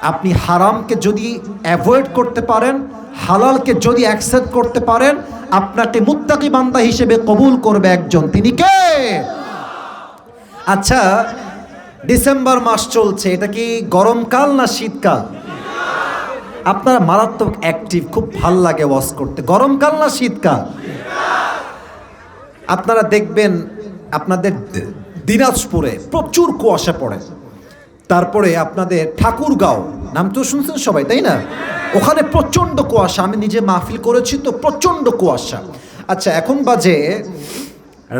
আপনি হারামকে যদি অ্যাভয়েড করতে পারেন, হালালকে যদি অ্যাকসেপ্ট করতে পারেন, আপনাকে মুত্তাকি বান্দা হিসেবে কবুল করবে একজন, তিনি কে? আচ্ছা, ডিসেম্বর মাস চলছে, এটা কি গরমকাল না শীতকাল? আপনারা মারাত্মক অ্যাক্টিভ, খুব ভাল লাগে ওয়াজ করতে। গরমকাল না শীতকাল? আপনারা দেখবেন আপনাদের দিনাজপুরে প্রচুর কুয়াশা পড়ে, তারপরে আপনাদের ঠাকুরগাঁও, নাম তো শুনছেন সবাই তাই না? ওখানে প্রচণ্ড কুয়াশা, আমি নিজে মাহফিল করেছি তো, প্রচণ্ড কুয়াশা। আচ্ছা, এখন বাজে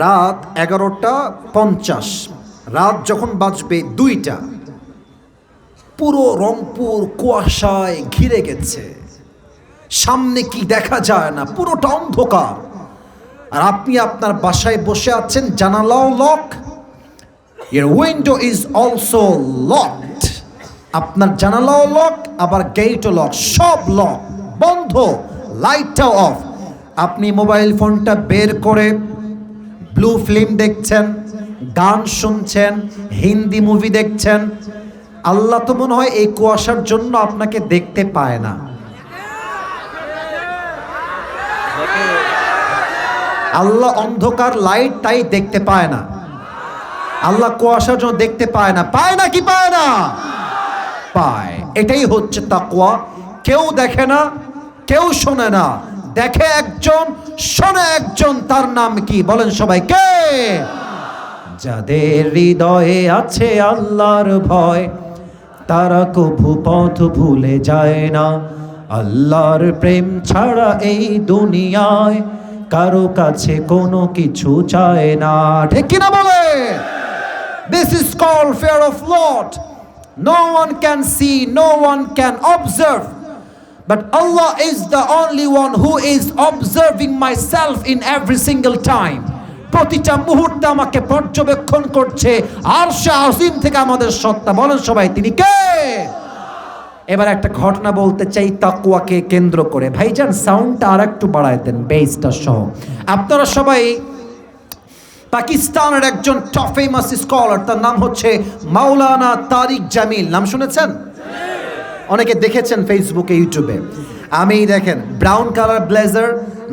রাত 11:50, রাত যখন বাজবে 2টা, পুরো রংপুর কুয়াশায় ঘিরে গেছে, সামনে কি দেখা যায় না, পুরোটা অন্ধকার। আর আপনি আপনার বাসায় বসে আছেন, জানালাও lock, your window is also locked, আপনার জানালাও লক, আবার গেটও লক, সব লক, বন্ধ, লাইটটাও অফ। আপনি মোবাইল ফোনটা বের করে ব্লু ফিল্ম দেখছেন, গান শুনছেন, হিন্দি মুভি দেখছেন। আল্লাহ তো মনে হয় এই কুয়াশার জন্য আপনাকে দেখতে পায় না। আল্লাহ অন্ধকার লাইট তাই দেখতে পায় না, আল্লাহ কুয়াশার জন্য দেখতে পায় না। পায় না কি পায় না? পায়। এটাই হচ্ছে তাকওয়া। কেউ দেখে না, কেউ শোনে না, দেখে একজন, শোনে একজন, তার নাম কি? বলেন সবাই, কে? যাদের হৃদয়ে আছে আল্লাহর ভয়, তারা কভু পথ ভুলে যায় না। আল্লাহর প্রেম ছাড়া এই দুনিয়ায় কারো কাছে কোনো কিছু চায় না। ঠিক কিনা বলে? This is called fear of Lord. No one can see, no one can observe, but Allah is the only one who is observing myself in every single time. প্রতিটা মুহূর্তে আমাকে পর্যবেক্ষণ করছে আরশে আজিম থেকে আমাদের সত্তা। বলেন সবাই, তিনি কে? এবার একটা ঘটনা বলতে চাই তাকওয়াকে কেন্দ্র করে। ভাইজান সাউন্ডটা আর একটু বাড়ায় দেন, বেসটা সহ। আপনারা সবাই পাকিস্তানের একজন টপ ফেমাস স্কলার, তার নাম হচ্ছে মাওলানা তারিক জামিল, নাম শুনেছেন? অনেকে দেখেছেন ফেসবুকে, ইউটিউবে। আমি দেখেন ব্রাউন কালার ব্লেজার,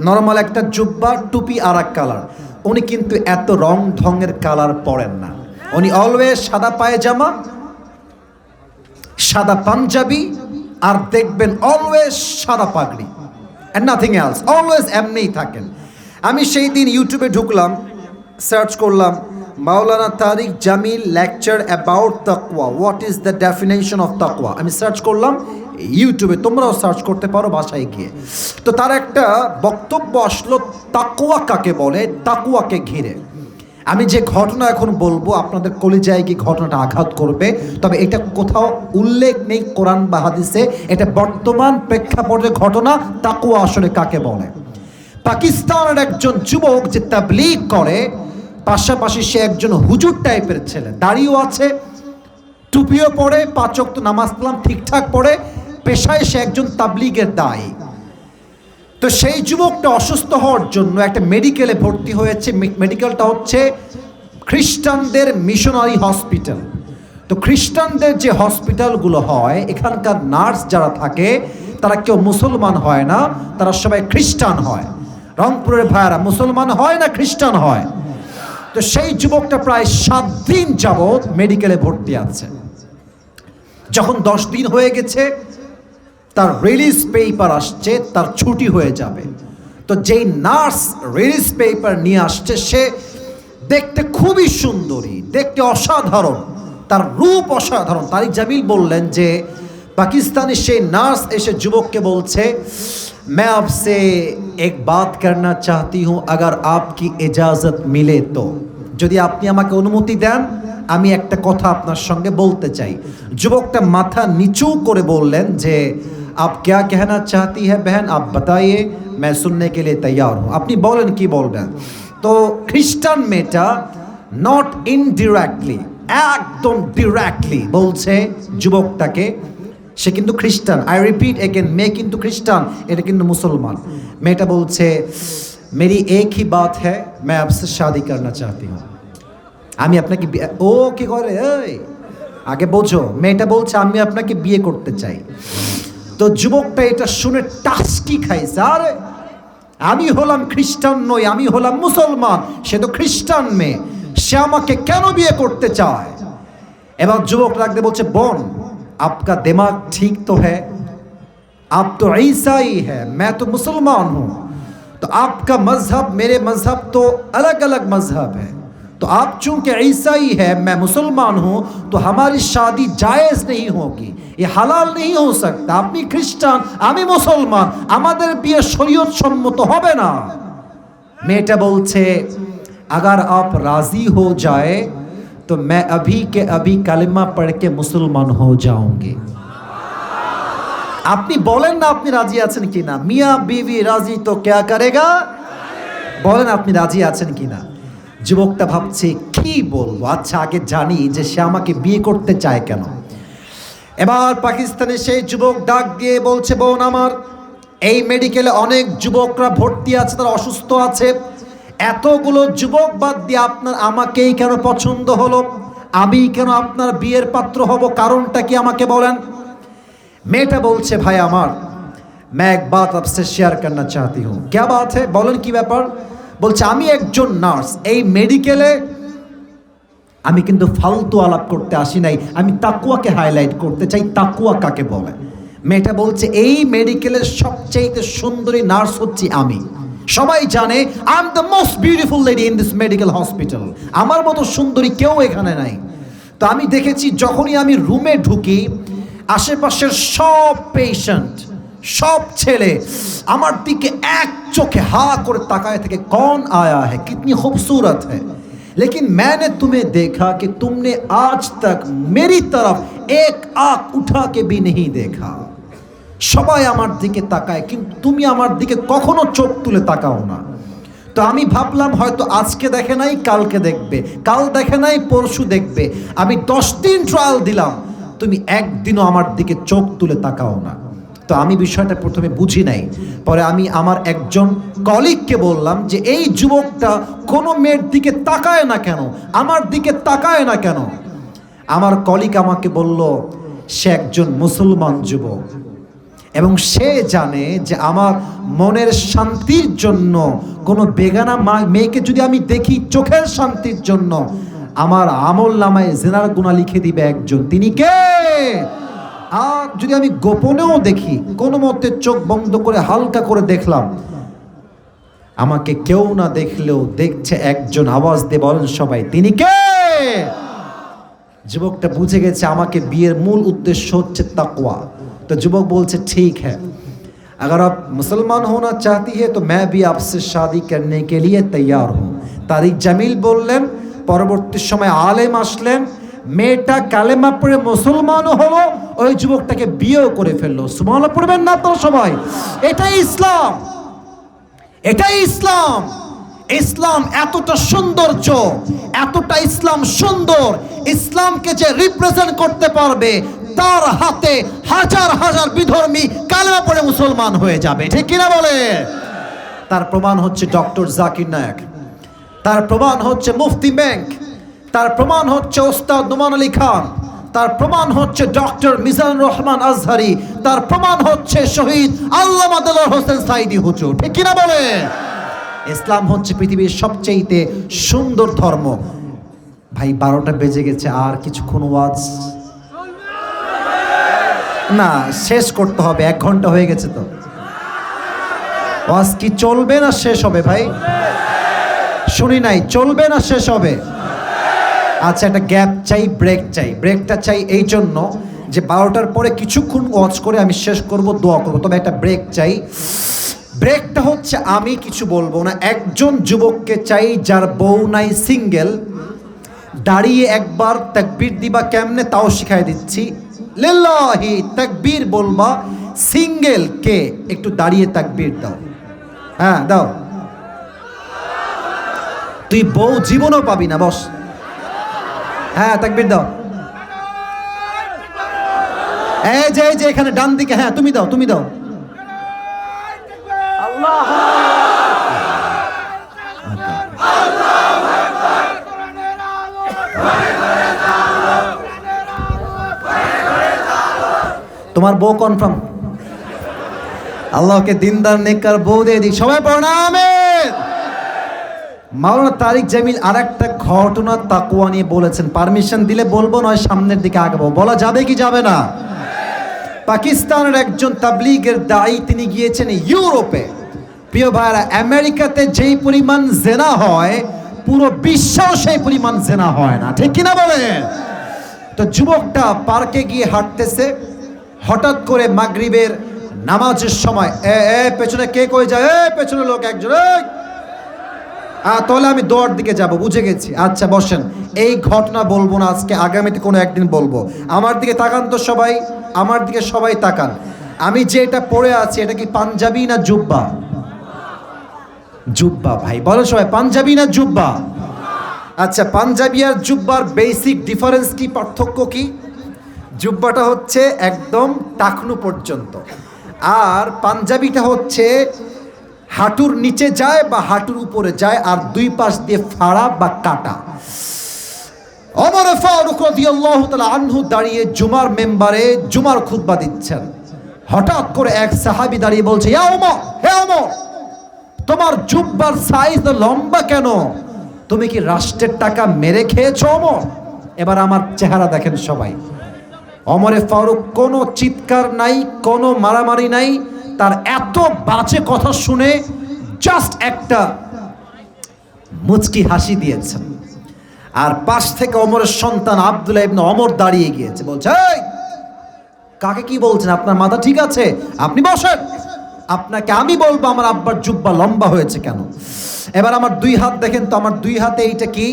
নর্মাল একটা জুব্বা, টুপি আর এক কালার। উনি কিন্তু এত রং ঢঙের কালার পরেন না। উনি অলওয়েজ সাদা পায়জামা, সাদা পাঞ্জাবি, আর দেখবেন অলওয়েজ সাদা পাগড়ি, অ্যান্ড নাথিং এলস, অলওয়েজ এমনিই থাকেন। আমি সেই দিন ইউটিউবে ঢুকলাম, সার্চ করলাম মাওলানা তারিক জামিল লেকচার অ্যাবাউট তাকওয়া, what is the definition of তাকওয়া। আমি সার্চ করলাম ইউটিউবে, তোমরাও সার্চ করতে পারো বাসায় গিয়ে। তো তার একটা বক্তব্য আসলো তাকওয়া কাকে বলে, তাকওয়াকে ঘিরে। আমি যে ঘটনা এখন বলবো আপনাদের কলিজায় গিয়ে ঘটনাটা আঘাত করবে, তবে এটা কোথাও উল্লেখ নেই কোরআন বা হাদিসে, এটা বর্তমান প্রেক্ষাপটের ঘটনা। তাকওয়া আসলে কাকে বলে? পাকিস্তানের একজন যুবক যে তাবলীগ করে, পাশাপাশি সে একজন হুজুর টাইপের ছেলে, দাড়িও আছে, টুপিও পরে, 5 ওয়াক্ত নামাজ কালাম ঠিকঠাক পড়ে, পেশায় সে একজন তাবলীগের দায়ী। তো সেই যুবকটা অসুস্থ হওয়ার জন্য একটা মেডিকেলে ভর্তি হয়েছে। মেডিকেলটা হচ্ছে খ্রিস্টানদের মিশনারি হসপিটাল। তো খ্রিস্টানদের যে হসপিটালগুলো হয়, এখানকার নার্স যারা থাকে তারা কেউ মুসলমান হয় না, তারা সবাই খ্রিস্টান হয়। রংপুরের ভাইয়ারা মুসলমান হয় না খ্রিস্টান হয়? তো সেই যুবকটা প্রায় 7 দিন যাবৎ মেডিকেলে ভর্তি আছে। যখন 10 দিন হয়ে গেছে, তার রিলিজ পেপার আসছে, তার ছুটি হয়ে যাবে। তো যেই নার্স রিলিজ পেপার নিয়ে আসছে, সে দেখতে খুবই সুন্দরী, দেখতে অসাধারণ, তার রূপ অসাধারণ। তারিক জামিল বললেন যে পাকিস্তানের সেই নার্স এসে যুবককে বলছে, मैं आपसे एक बात करना चाहती हूँ, अगर आपकी इजाज़त मिले तो, যদি আপনি আমাকে অনুমতি দেন আমি একটা কথা আপনার সঙ্গে বলতে চাই। যুবকটা মাথা নিচু করে বললেন যে आप क्या कहना चाहती है बहन, आप बताइए, मैं सुनने के लिए तैयार हूँ। আপনি বলেন কি বলবেন। তো খ্রিস্টান মেয়েটা নট ইনডিরেক্টলি, একদম ডিরেক্টলি বলছে যুবকটাকে, সে কিন্তু খ্রিস্টান, আই রিপিট এগেন, মেয়ে কিন্তু খ্রিস্টান, এটা কিন্তু মুসলমান। মেয়েটা বলছে मेरी एक ही बात है, मैं आपसे शादी करना चाहती हूँ। আমি আপনাকে ও কি করে, এই আগে বোঝো। মেয়েটা বলছে আমি আপনাকে বিয়ে করতে চাই। তো যুবকটা এটা শুনে টাস্কি খাইছে, আরে আমি হলাম খ্রিস্টান নই, আমি হলাম মুসলমান, সে তো খ্রিস্টান মেয়ে, সে আমাকে কেন বিয়ে করতে চায়? এবার যুবক রাখতে বলছে, বোন आपका दिमाग ठीक तो है, आप तो ईसाई है, मैं तो मुसलमान हूँ, तो आपका मजहब मेरे मजहब तो अलग अलग मजहब है, तो आप चूंकि ईसाई है मैं मुसलमान हूँ, तो हमारी शादी जायज़ नहीं होगी, ये हलाल नहीं हो सकता। আপনি খ্রিস্টান, আমি মুসলমান, আমাদের বিয়ে শরীয়ত সম্মত হবে না। মেয়েটা বলছে अगर आप राजी हो जाए तो मैं अभी के अभी कलिमा पढ़ के मुसलमान हो जाऊंगी। আপনি বলেন না আপনি রাজি আছেন কিনা, মিয়া বিবি রাজি তো क्या करेगा, বলেন আপনি রাজি আছেন কিনা। যুবকটা ভাবছে কি বলবো, আচ্ছা আগে জানি যে সে আমাকে বিয়ে করতে চায় কেন। এবার পাকিস্তানের সেই যুবক ডাক দিয়ে বলছে, বোন আমার, এই মেডিকেলে অনেক যুবকরা ভর্তি আছে, তারা অসুস্থ আছে, এতগুলো যুবক বাদ দিয়ে আপনার আমাকেই কেন পছন্দ হলো, আমি কেন আপনার বিয়ের পাত্র হব, কারণটা কি আমাকে বলেন। মেয়েটা বলছে, ভাই আমার, मैं एक बात आपसे शेयर करना चाहती हूँ। क्या बात है, বলেন কি ব্যাপার। বলছে আমি একজন নার্স, এই মেডিকেলে আমি কিন্তু ফালতু আলাপ করতে আসি নাই, আমি তাকওয়াকে হাইলাইট করতে চাই, তাকওয়া কাকে বলে। মেয়েটা বলছে এই মেডিকেলের সবচেয়ে সুন্দরী নার্স হচ্ছি আমি, সবাই জানে I am the most beautiful lady in this medical hospital, আমার মতো সুন্দরী কেউ এখানে নাই। তো আমি দেখেছি যখনই আমি রুমে ঢুকি, আশেপাশের সব পেশেন্ট, সব ছেলে আমার দিকে এক চোখে হা করে তাকায় থাকে, कौन आया है, कितनी खूबसूरत है, लेकिन मैंने तुम्हें देखा कि तुमने आज तक मेरी तरफ एक आंख उठा के भी नहीं देखा। সবাই আমার দিকে তাকায় কিন্তু তুমি আমার দিকে কখনো চোখ তুলে তাকাও না। তো আমি ভাবলাম হয়তো আজকে দেখে নাই কালকে দেখবে, কাল দেখে নাই পরশু দেখবে, আমি 10 দিন ট্রায়াল দিলাম, তুমি একদিনও আমার দিকে চোখ তুলে তাকাও না। তো আমি বিষয়টা প্রথমে বুঝি নাই, পরে আমি আমার একজন কলিগকে বললাম যে এই যুবকটা কোনো মেয়ের দিকে তাকায় না কেন, আমার দিকে তাকায় না কেন। আমার কলিগ আমাকে বলল সে একজন মুসলমান যুবক, এবং সে জানে যে আমার মনের শান্তির জন্য কোনো বেগানা মেয়েকে যদি আমি দেখি চোখের শান্তির জন্য আমার আমল নামায় জিনার গুনাহ লিখে দিবে একজন, তিনি কে? আর যদি আমি গোপনেও দেখি, কোনো মতে চোখ বন্ধ করে হালকা করে দেখলাম, আমাকে কেউ না দেখলেও দেখছে একজন, আওয়াজ দিয়ে বলেন সবাই, তিনি কে? যুবকটা বুঝে গেছে আমাকে বিয়ের মূল উদ্দেশ্য হচ্ছে তাকওয়া। तो युवक बोलते ठीक है, अगर आप मुसलमान होना चाहती है तो मैं भी आपसे शादी करने के लिए तैयार हूँ। तारिक जमील बोललेन, পরবর্তী সময় আলেম আসলেন, মেয়েটা কালেমা পড়ে মুসলমানও হলো, ওই যুবকটাকে বিয়েও করে ফেললো। সুবহানাল্লাহ পড়বেন না তো সবাই? এটাই ইসলাম, এটাই ইসলাম। ইসলাম এতটা সৌন্দর্য, এতটা ইসলাম সুন্দর, ইসলামকে যে রিপ্রেজেন্ট করতে পারবে তার হাতে হাজার হাজার বিধর্মী কালেমা পড়ে মুসলমান হয়ে যাবে, ঠিক কিনা বলে? তার প্রমাণ হচ্ছে ডক্টর জাকির নায়েক, তার প্রমাণ হচ্ছে মুফতি মেঙ্ক, তার প্রমাণ হচ্ছে ওস্তাদ নোমান আলী খান, তার প্রমাণ হচ্ছে ডক্টর মিজানুর রহমান আজহারি, তার প্রমাণ হচ্ছে শহীদ আল্লামা দেলোয়ার হোসেন সাইদি হুজুর, ঠিক কিনা বলে? ইসলাম হচ্ছে পৃথিবীর সবচেয়ে সুন্দর ধর্ম। ভাই 12টা বেজে গেছে, আর কিছুক্ষণ ওয়াজ না, শেষ করতে হবে, 1 ঘন্টা হয়ে গেছে। তো ওয়াজ কি চলবে না শেষ হবে? ভাই শুনি নাই, চলবে না শেষ হবে? আচ্ছা, একটা গ্যাপ চাই, ব্রেক চাই। ব্রেকটা চাই এই জন্য যে 12টার পরে কিছুক্ষণ ওয়াজ করে আমি শেষ করব, দোয়া করব, তবে একটা ব্রেক চাই। ব্রেকটা হচ্ছে আমি কিছু বলবো না, একজন যুবককে চাই যার বউ নাই, সিঙ্গেল, দাঁড়িয়ে একবার তাকবীর দিবা কেমনে তাও শিখাই দিচ্ছি। লিল্লাহি তাকবীর বলবা, সিঙ্গেল কে একটু দাঁড়িয়ে তাকবীর দাও। হ্যাঁ দাও, তুই বউ জীবনও পাবি না, বস। হ্যাঁ তাকবীর দাও। এই যে এখানে ডান দিকে, হ্যাঁ তুমি দাও, তুমি দাও। তোমার বউ কনফার্ম? আল্লাহকে দিনদার নেককার বউ দিয়ে দিক, সবাই প্রণামের। মাওলানা তারিক জামিল আর একটা ঘটনা তাকওয়া নিয়ে বলেছেন, পারমিশন দিলে বলবো, নয় সামনের দিকে আগাবো। বলা যাবে কি যাবে না? পাকিস্তানের একজন তাবলীগের দায়ী, তিনি গিয়েছেন ইউরোপে। প্রিয় ভাইরা, আমেরিকাতে যেই পরিমাণ জেনা হয় পুরো বিশ্বেও সেই পরিমাণ জেনা হয় না, ঠিক কিনা বলে? তো যুবকটা পার্কে গিয়ে হাঁটতেছে, হঠাৎ করে মাগরিবের নামাজের সময় পেছনে কে কই যায়, পেছনে লোক একজন, তাহলে আমি দোয়ার দিকে যাব, বুঝে গেছি। আচ্ছা বসেন, এই ঘটনা বলবো না আজকে, আগামীতে কোনো একদিন বলবো। আমার দিকে তাকান তো সবাই, আমার দিকে সবাই তাকান। আমি যে এটা পরে আছি, এটা কি পাঞ্জাবি না জুব্বা? জুব্বা। ভাই বলো সবাই, পাঞ্জাবি না জুব্বা? আচ্ছা, পাঞ্জাবি আর জুব্বার বেসিক ডিফারেন্স কি, পার্থক্য কি? জুব্বাটা হচ্ছে একদম টাকনু পর্যন্ত, আর পাঞ্জাবিটা হচ্ছে হাঁটুর নিচে যায় বা হাঁটুর উপরে যায়, আর দুই পাশ দিয়ে ফাড়া বা কাটা। ওমর ফারুক রাদিয়াল্লাহু তাআলা আনহু দাঁড়িয়ে জুমার মেম্বারে জুমার খুতবা দিচ্ছেন। হঠাৎ করে এক সাহাবী দাঁড়িয়ে বলছে, ইয়া ওমর, হে ওমর, তোমার জুব্বার সাইজ লম্বা কেন? তুমি কি রাষ্ট্রের টাকা মেরে খেয়েছো ওমর? এবার আমার চেহারা দেখেন সবাই। ওমরে ফারুক কোনো চিৎকার নাই, কোনো মারামারি নাই, তার এত বাজে কথা শুনে জাস্ট একটা মুচকি হাসি দিয়েছেন। আর পাশ থেকে ওমরের সন্তান আব্দুল্লাহ ইবনে ওমর দাঁড়িয়ে গিয়েছে, বলছে, এই কাকে কি বলছেন? আপনার মাথা ঠিক আছে? আপনি বসেন, আপনাকে আমি বলবো আমার আব্বার জুব্বা লম্বা হয়েছে কেন। এবার আমার দুই হাত দেখেন তো, আমার দুই হাতে এইটা কি?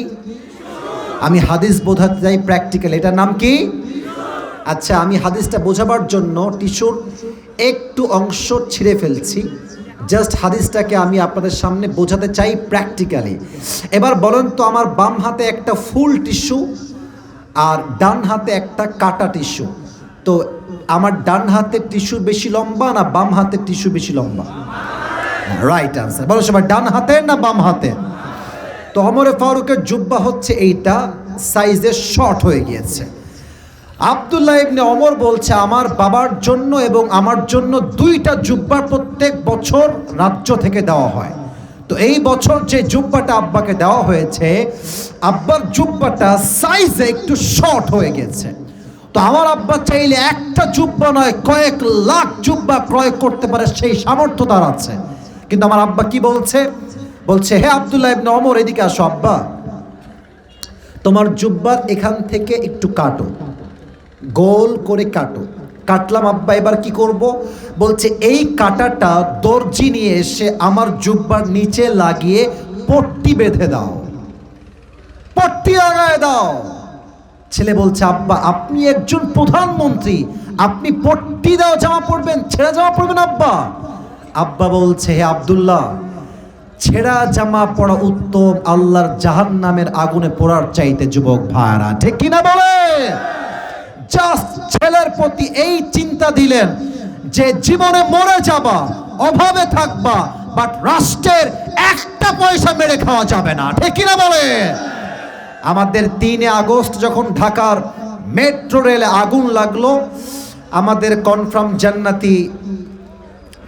আমি হাদিস বোঝাতে যাই প্র্যাকটিক্যাল, এটার নাম কি? আচ্ছা, আমি হাদিসটা বোঝাবার জন্য টিস্যুর একটু অংশ ছিঁড়ে ফেলছি, জাস্ট হাদিসটাকে আমি আপনাদের সামনে বোঝাতে চাই প্র্যাকটিক্যালি। এবার বলেন তো, আমার বাম হাতে একটা ফুল টিস্যু আর ডান হাতে একটা কাটা টিস্যু, তো আমার ডান হাতের টিস্যু বেশি লম্বা না বাম হাতের টিস্যু বেশি লম্বা? Right answer. বলো সবাই, ডান হাতের না বাম হাতের? তো ওমর ফারুকের জুব্বা হচ্ছে এইটা, সাইজে শর্ট হয়ে গিয়েছে। আব্দুল্লাহ ইবনে ওমর বলছে আমার বাবার জন্য এবং আমার জন্য দুইটা জুব্বা প্রত্যেক বছর রাজ্য থেকে দেওয়া হয়। তো এই বছর যে জুব্বাটা আব্বাকে দেওয়া হয়েছে, আব্বার জুব্বাটা সাইজে একটু শর্ট হয়ে গেছে। তো আমার আব্বা চাইলে একটা জুব্বা নয় কয়েক লাখ জুব্বা ক্রয় করতে পারে, সেই সামর্থ্য তার আছে। কিন্তু আমার আব্বা কি বলছে? বলছে হে আব্দুল্লাহ ইবনে ওমর, এদিকে আসো আব্বা, তোমার জুব্বার এখান থেকে একটু কাটো, গোল করে কাটো। কাটলাম আব্বা, এবার কি করব? বলছে এই কাটাটা দর্জি নিয়ে এসে আমার জুব্বার নিচে লাগিয়ে পট্টি বেঁধে দাও, পট্টি লাগায় দাও। ছেলে বলছে আব্বা আপনি একজন প্রধানমন্ত্রী, আপনি পট্টি দাও জামা পরবেন, ছেঁড়া জামা পরবেন আব্বা? আব্বা বলছে হে আব্দুল্লাহ, ছেঁড়া জামা পরা উত্তম আল্লাহর জাহান্নামের আগুনে পোড়ার চাইতে, যুবক ভাইরা ঠিক কিনা বলে? জাস্ট ছেলের প্রতি এই চিন্তা দিলেন যে জীবনে মরে যাবা, অভাবে থাকবা, বাট রাষ্ট্রের একটা পয়সা মেরে খাওয়া যাবে না, ঠিক কিনা বলে? আমাদের 3 আগস্ট যখন ঢাকার মেট্রো রেলে আগুন লাগলো, আমাদের কনফার্ম জান্নাতি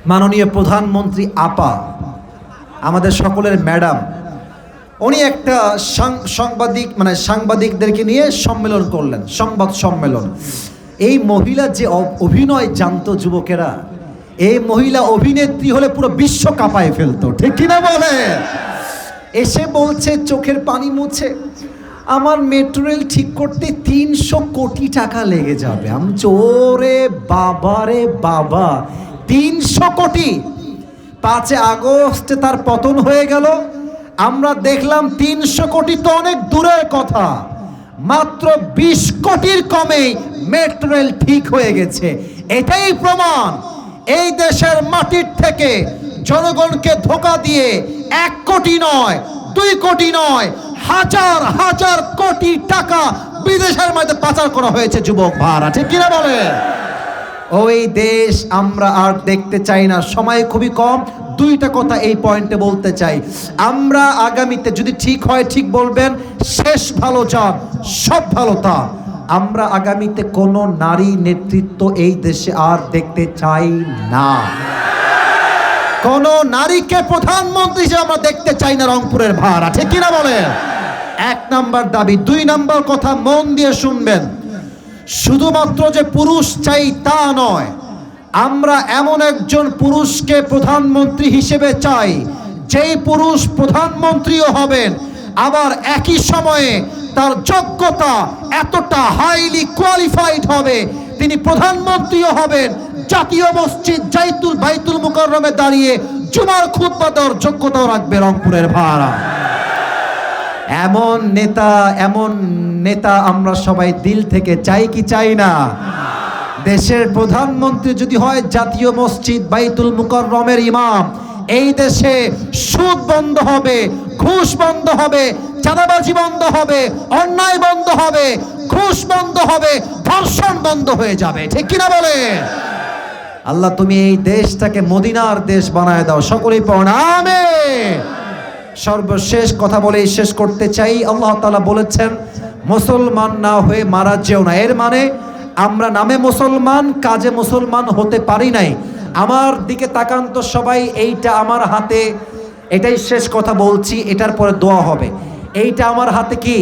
মাননীয় প্রধানমন্ত্রী আপা, আমাদের সকলের ম্যাডাম, উনি একটা সাংবাদিকদেরকে নিয়ে সম্মেলন করলেন, সংবাদ সম্মেলন। এই মহিলা যে অভিনয় জানতো যুবকেরা, এই মহিলা অভিনেত্রী হলে পুরো বিশ্ব কাঁপায় ফেলতো, ঠিক কিনা বলে? এসে বলছে চোখের পানি মুছে, আমার মেট্রো রেল ঠিক করতে 300 কোটি টাকা লেগে যাবে। আমি ওরে বাবা রে বাবা, 300 কোটি! 5 আগস্ট তার পতন হয়ে গেল। আমরা দেখলাম 300 কোটি তো অনেক দূরের কথা, মাত্র 20 কোটির কমেই মেট্রো রেল ঠিক হয়ে গেছে। এটাই প্রমাণ এই দেশের মাটির থেকে জনগণকে ধোঁকা দিয়ে 1 কোটি নয়, 2 কোটি নয়, হাজার হাজার কোটি টাকা বিদেশের মধ্যে পাচার করা হয়েছে, যুবক ভাইরা ঠিক কিনা বলে? ওই দেশ আমরা আর দেখতে চাই না। সময় খুবই কম, 2টা কথা এই পয়েন্টে বলতে চাই। আমরা আগামীতে যদি ঠিক হয় ঠিক বলবেন, শেষ ভালো যা সব ভালো তা। আমরা আগামীতে কোনো নারী নেতৃত্ব এই দেশে আর দেখতে চাই না। কোন নারীকে প্রধানমন্ত্রী হিসেবে আমরা দেখতে চাই না রংপুরের ভাড়া, ঠিক কিনা বলে? 1 নাম্বার দাবি। 2 নাম্বার কথা মন দিয়ে শুনবেন, শুধুমাত্র যে পুরুষ চাই তা নয়, আমরা এমন একজন পুরুষকে প্রধানমন্ত্রী হিসেবে চাই, যেই পুরুষ প্রধানমন্ত্রীও হবেন, আবার একই সময়ে তার যোগ্যতা এতটা হাইলি কোয়ালিফাইড হবে, তিনি প্রধানমন্ত্রীও হবেন, জাতীয় মসজিদ বাইতুল মুকাররমে দাঁড়িয়ে জুমার খুতবা দেওয়ার যোগ্যতাও রাখবে রংপুরের ভাড়া। এমন নেতা আমরা সবাই দিল থেকে চাই কি চাই না? দেশের প্রধানমন্ত্রী যদি হয় জাতীয় মসজিদ বাইতুল মুকাররমের ইমাম, এই দেশে সুদ বন্ধ হবে, ঘুষ বন্ধ হবে, চাঁদাবাজি বন্ধ হবে, অন্যায় বন্ধ হবে, ঘুষ বন্ধ হবে, ধর্ষণ বন্ধ হয়ে যাবে, ঠিক কিনা বলে? আল্লাহ তুমি এই দেশটাকে মদিনার দেশ বানায় দাও, সকলেই পড়ুন আমিন। সর্বশেষ কথা বলে শেষ করতে চাই। আল্লাহ তাআলা বলেছেন মুসলমান না হয়ে মারা যেও না। এর মানে আমরা নামে মুসলমান, কাজে মুসলমান হতে পারি নাই। আমার দিকে তাকান তো সবাই, এইটা আমার হাতে, এটাই শেষ কথা বলছি, এটার পরে দোয়া হবে। এইটা আমার হাতে কি?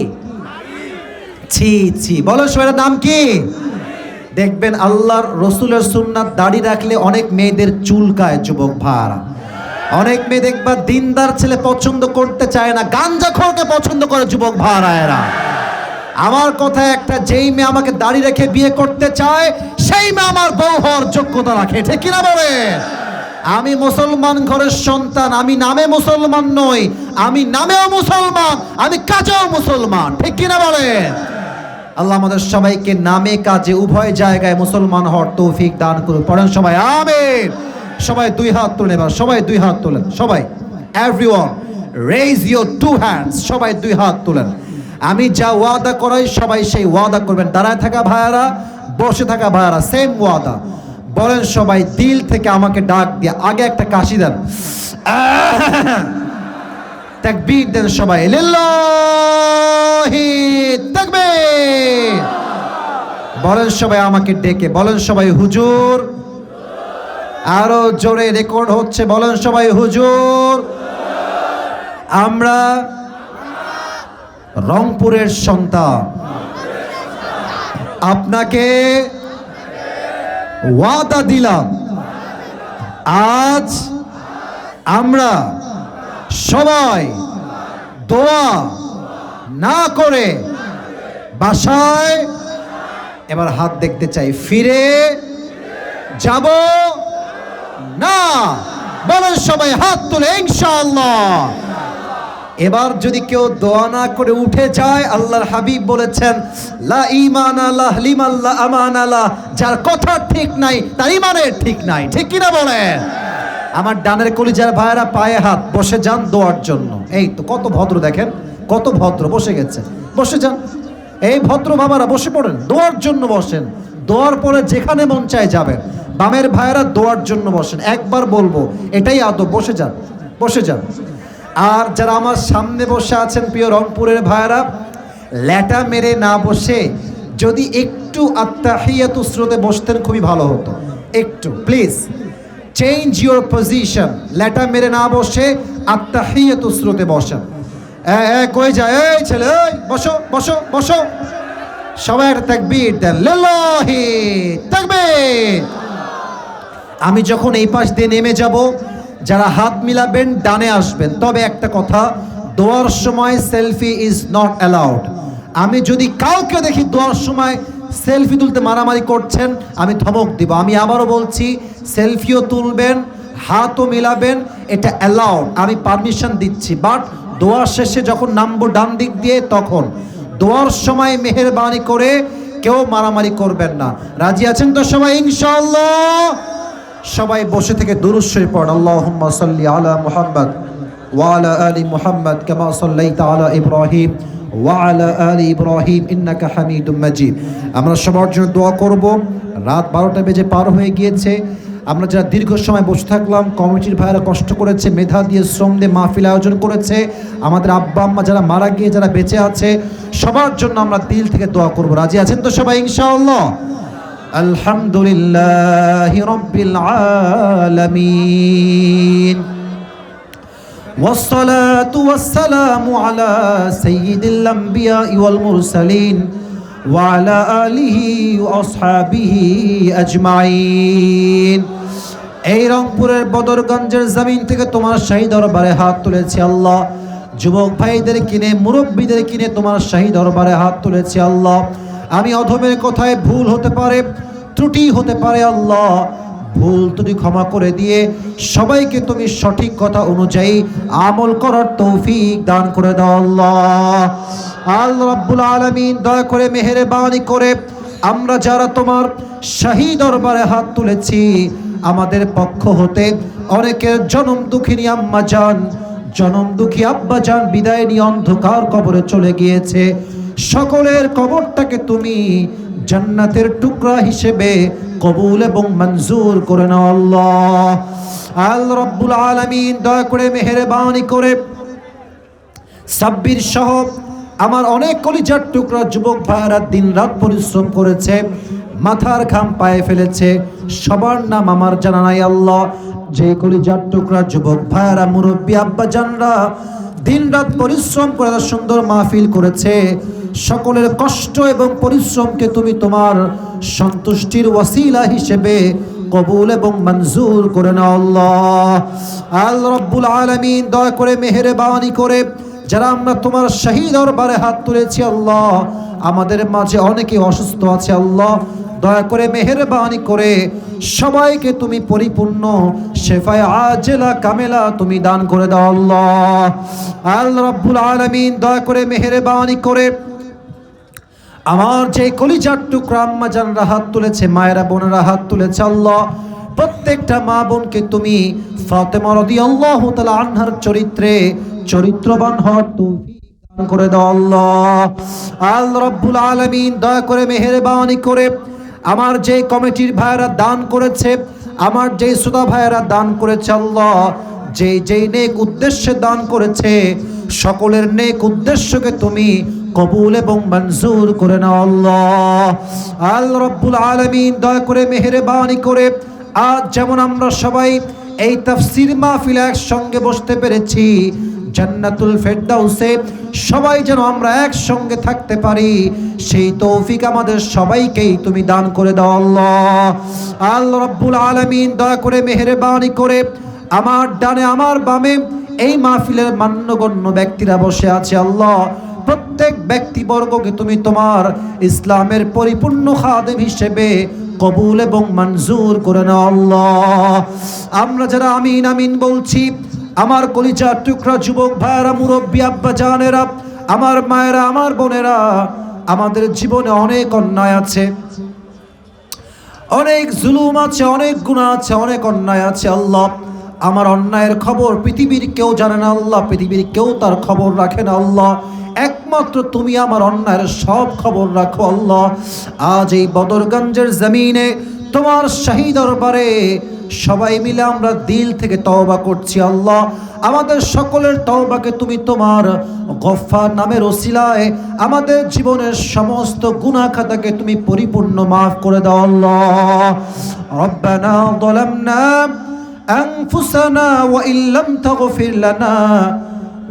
ছি বলো সবাই, নাম কি? দেখবেন আল্লাহর রসুলের সুন্নাত, দাড়ি রাখলে অনেক মেয়েদের চুলকায়, যুবক ভাইরা। অনেক মেয়ে দেখবা দিনদার ছেলে পছন্দ করতে চায় না, গাঞ্জাখোরকে পছন্দ করে, যুবক ভাইরা। আমার কথা একটা, যেই মেয়ে আমাকে দাড়ি রেখে বিয়ে করতে চায়, সেই মেয়ে আমার বউ হওয়ার যোগ্যতা রাখে, ঠিক কিনা বলে? আমি মুসলমান ঘরের সন্তান, আমি নামে মুসলমান নই, আমি নামেও মুসলমান, আমি কাজেও মুসলমান, ঠিক কিনা বলে? আল্লাহ আমাদের সবাইকে নামে কাজে উভয় জায়গায় মুসলমান হওয়ার তৌফিক দান করুন। পড়েন সবাই আমিন। সবাই 2 হাত তুলেন, এবার সবাই 2 হাত তোলেন, সবাই এভরিওয়ান রেইজ ইওর 2 হ্যান্ডস, সবাই 2 হাত তোলেন। আমি যা ওয়াদা করাই সবাই সেই ওয়াদা করবেন। দাঁড়ায় থাকা ভাইয়ারা, বসে থাকা ভাইয়ারা, সেম ওয়াদা। বলেন সবাই দিল থেকে আমাকে ডাক দিয়ে, আগে একটা কাশি দেন, তাকবীর দেন সবাই, লিল্লাহি তাকবীর। বলেন সবাই আমাকে ডেকে, বলেন সবাই হুজুর। আরো জোরে রেকর্ড হচ্ছে, বলেন সবাই হুজুর। আমরা রংপুরের সন্তান, আপনাকে ওয়াদা দিলাম আজ আমরা সবাই দোয়া না করে বাসায়, এবার হাত দেখতে চাই, ফিরে যাব না। বলেন সবাই হাত তুলে ইনশাআল্লাহ। এবার যদি কেউ দোয়া না করে উঠে যায়, আল্লাহর হাবিব বলেছেন লা ঈমান আল্লাহ লিমান লা আমান আল্লাহ, যার কথা ঠিক নাই তার ঈমানের ঠিক নাই। ঠিক কিনা বলেন? আমার ডানের কলিজার ভাইরা পায়ে হাত, বসে যান দোয়ার জন্য। এই তো কত ভদ্র, দেখেন কত ভদ্র, বসে গেছে, বসে যান। এই ভদ্র বাবারা বসে পড়েন, দোয়ার জন্য বসেন। দোয়ার পরে যেখানে মন চায় যাবেন। বামের ভাইরা দোয়ার জন্য বসেন, একবার বলবো, এটাই আদব, বসে যান, বসে যান। আর যারা আমার সামনে বসে আছেন প্রিয় রংপুরের ভাইরা, ল্যাটা মেরে না বসে যদি একটু আত্তাহিয়াতু স্রোতে বসতেন খুবই ভালো হতো। একটু প্লিজ চেঞ্জ ইউর পজিশন, ল্যাটা মেরে না বসে আত্তাহিয়াতু স্রোতে বসেন। কই যায় এই ছেলে, এই বসো বসো বসো। সবাই একটা তাকবীর দেন, লিল্লাহি তাকবীর। আমি যখন এই পাশ দিয়ে নেমে যাব, যারা হাত মিলাবেন ডানে আসবেন। তবে একটা কথা, দোয়ার সময় সেলফি ইজ নট অ্যালাউড। আমি যদি কাউকে দেখি দোয়ার সময় সেলফি তুলতে মারামারি করছেন, আমি ধমক দিব। আমি আবারও বলছি, সেলফিও তুলবেন, হাতও মিলাবেন, এটা অ্যালাউড, আমি পারমিশন দিচ্ছি। বাট দোয়ার শেষে যখন নামবো ডান দিক দিয়ে, তখন দোয়ার সময় মেহেরবানি করে কেউ মারামারি করবেন না। রাজি আছেন তো সবাই ইনশাআল্লাহ? সবাই বসে থেকে দুরূদ শরীফ পড়ুন। আল্লাহুম্মা সাল্লি আলা মুহাম্মদ ওয়া আলা আলি মুহাম্মদ কামা সাল্লাইতা আলা ইব্রাহিম ওয়া আলা আলি ইব্রাহিম ইন্নাকা হামিদুম মাজিদ। আমরা সবার জন্য দোয়া করব। রাত 12টা বেজে পার হয়ে গিয়েছে। আমরা যারা দীর্ঘ সময় বসে থাকলাম, কমিটির ভাইরা কষ্ট করেছে, মেধা দিয়ে শ্রম দিয়ে মাহফিল আয়োজন করেছে। আমাদের আব্বা আম্মা যারা মারা গিয়ে যারা বেঁচে আছে, সবার জন্য আমরা দিল থেকে দোয়া করব। রাজি আছেন তো সবাই ইনশাআল্লাহ? আলহামদুলিল্লাহি রাব্বিল আলামিন ওয়াসসালাতু ওয়াসসালামু আলা সাইয়্যিদিল আমবিয়া'i ওয়াল মুরসালিন ওয়া আলা আলিহি ওয়া আসহাবিহি আজমাইন। এই রংপুরের বদরগঞ্জের জমিন থেকে তোমার শাহী দরবারে হাত তুলেছি আল্লাহ। যুবক ভাইদের কিনে, মুরব্বীদের কিনে তোমার শাহী দরবারে হাত তুলেছি আল্লাহ। আমি অধমের কথায় ভুল হতে পারে, ত্রুটি হতে পারে আল্লাহ। ভুল ত্রুটি ক্ষমা করে দিয়ে সবাইকে তুমি সঠিক কথা অনুযায়ী আমল করার তৌফিক দান করে দাও আল্লাহ। আল্লাহ রাব্বুল আলামিন দয়া করে মেহেরবানি করে আমরা যারা তোমার শাহী দরবারে হাত তুলেছি, আমাদের পক্ষ হতে অনেকের জনম দুঃখিনী আম্মা জান, জনম দুঃখী আব্বা জান বিদায় নিয়ে অন্ধকার কবরে চলে গিয়েছে। সকলের কবরটাকে তুমি জান্নাতের টুকরা হিসেবে কবুল এবং মঞ্জুর করে নাও আল্লাহ। আল্লাহ রাব্বুল আলামিন দয়া করে মেহেরবানি করে সাব্বির সহ আমার অনেক কলিজার টুকরা যুবক ভাইরা দিন রাত পরিশ্রম করেছে, মাথার ঘাম পায়ে ফেলেছে, সবার নাম আমার জানা নাই আল্লাহ। যে কলিজার টুকরা যুবক ভাইরা, মুরব্বী আব্বা জানরা দিন রাত পরিশ্রম করে সুন্দর মাহফিল করেছে, সকলের কষ্ট এবং পরিশ্রমকে তুমি তোমার সন্তুষ্টির ওয়াসিলা হিসেবে কবুল এবং মঞ্জুর করে নাও আল্লাহ। আল্লাহ রাব্বুল আলামিন দয়া করে মেহেরবানি করে যারা আমরা তোমার শাহী দরবারে হাত তুলেছি আল্লাহ, আমাদের মাঝে অনেকে অসুস্থ আছে আল্লাহ, দয়া করে মেহেরবানি করে সবাইকে তুমি পরিপূর্ণ শেফায়ে আজেলা কামেলা তুমি দান করে দাও আল্লাহ। আল্লাহ রাব্বুল আলামিন দয়া করে মেহেরবানি করে আমার যে কলিজার টুকরা আম্মা জানরা হাত তুলেছে, মায়েরা বোনেরা হাত তুলেছে আল্লাহ, প্রত্যেকটা মা বোনকে তুমি ফাতেমা রাদিয়াল্লাহু তাআলা আনহার চরিত্রে চরিত্রবান হওয়ার তৌফিক দান করে দাও আল্লাহ। আল্লাহ রাব্বুল আলামিন দয়া করে মেহেরবানি করে আমার যে কমিটির ভাইয়েরা দান করেছে, আমার যে শ্রোতা ভাইয়েরা দান করেছে আল্লাহ, যেই নেক উদ্দেশ্যে দান করেছে, সকলের নেক উদ্দেশ্যকে তুমি কবুল এবং মঞ্জুর করে নাও আল্লাহ। আল্লাহ রাব্বুল আলামিন দয়া করে মেহেরবানি করে আজ যেমন আমরা সবাই এই তাফসীর মাহফিলে একসঙ্গে বসতে পেরেছি, জান্নাতুল ফেরদাউসে সবাই যেন আমরা একসঙ্গে থাকতে পারি, সেই তৌফিক আমাদের সবাইকেই তুমি দান করে দাও আল্লাহ। আল্লাহ রাব্বুল আলামিন দয়া করে মেহেরবানি করে আমার ডানে আমার বামে এই মাহফিলের মান্যগণ্য ব্যক্তিরা বসে আছে আল্লাহ, প্রত্যেক ব্যক্তিবর্গকে তুমি তোমার ইসলামের পরিপূর্ণ খাদেম হিসেবে কবুল এবং মঞ্জুর করে নাও আল্লাহ। আমরা যারা আমিন আমিন বলছি, আমার কলিজার টুকরা যুবক ভাইয়েরা, মুরব্বী আব্বা জানেরা, আমার মায়েরা, আমার বোনেরা, আমাদের জীবনে অনেক অন্যায় আছে, অনেক জুলুম আছে, অনেক গুনাহ আছে, অনেক অন্যায় আছে আল্লাহ। আমার অন্যায়ের খবর পৃথিবীর কেউ জানে না আল্লাহ, পৃথিবীর কেউ তার খবর রাখে না আল্লাহ, একমাত্র তুমি আমার অন্যায়ের সব খবর রাখো আল্লাহ। আজ এই বদরগঞ্জের জমিনে তোমার শাহী দরবারে সবাই মিলে আমরা দিল থেকে তওবা করছি আল্লাহ। আমাদের সকলের তওবাকে তুমি তোমার গফফার নামের ওসিলায় আমাদের জীবনের সমস্ত গুনাহ খাতাকে তুমি পরিপূর্ণ মাফ করে দাও আল্লাহ। রব্বানা যালামনা আনফুসানা ওয়া ইল্লাম তাগফির লানা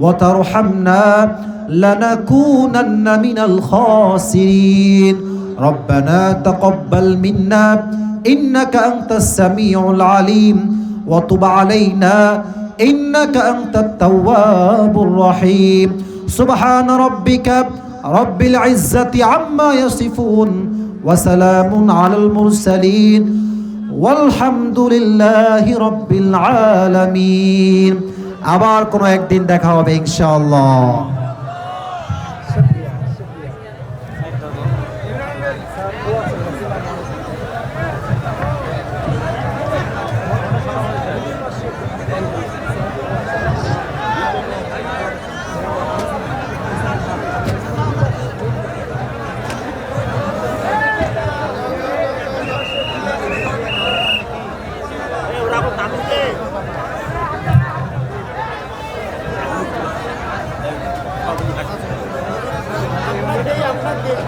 ওয়া তারহামনা লানাকুনান্না মিনাল খাসিরিন। রব্বানা তাকাব্বাল মিন্না إنك أنت السميع العليم وتب علينا إنك أنت التواب الرحيم سبحان ربك رب العزة عما يصفون وسلام على المرسلين والحمد لله رب العالمين আবার কোনো একদিন দেখা হবে ইনশাআল্লাহ। এটাই আপনার দেশ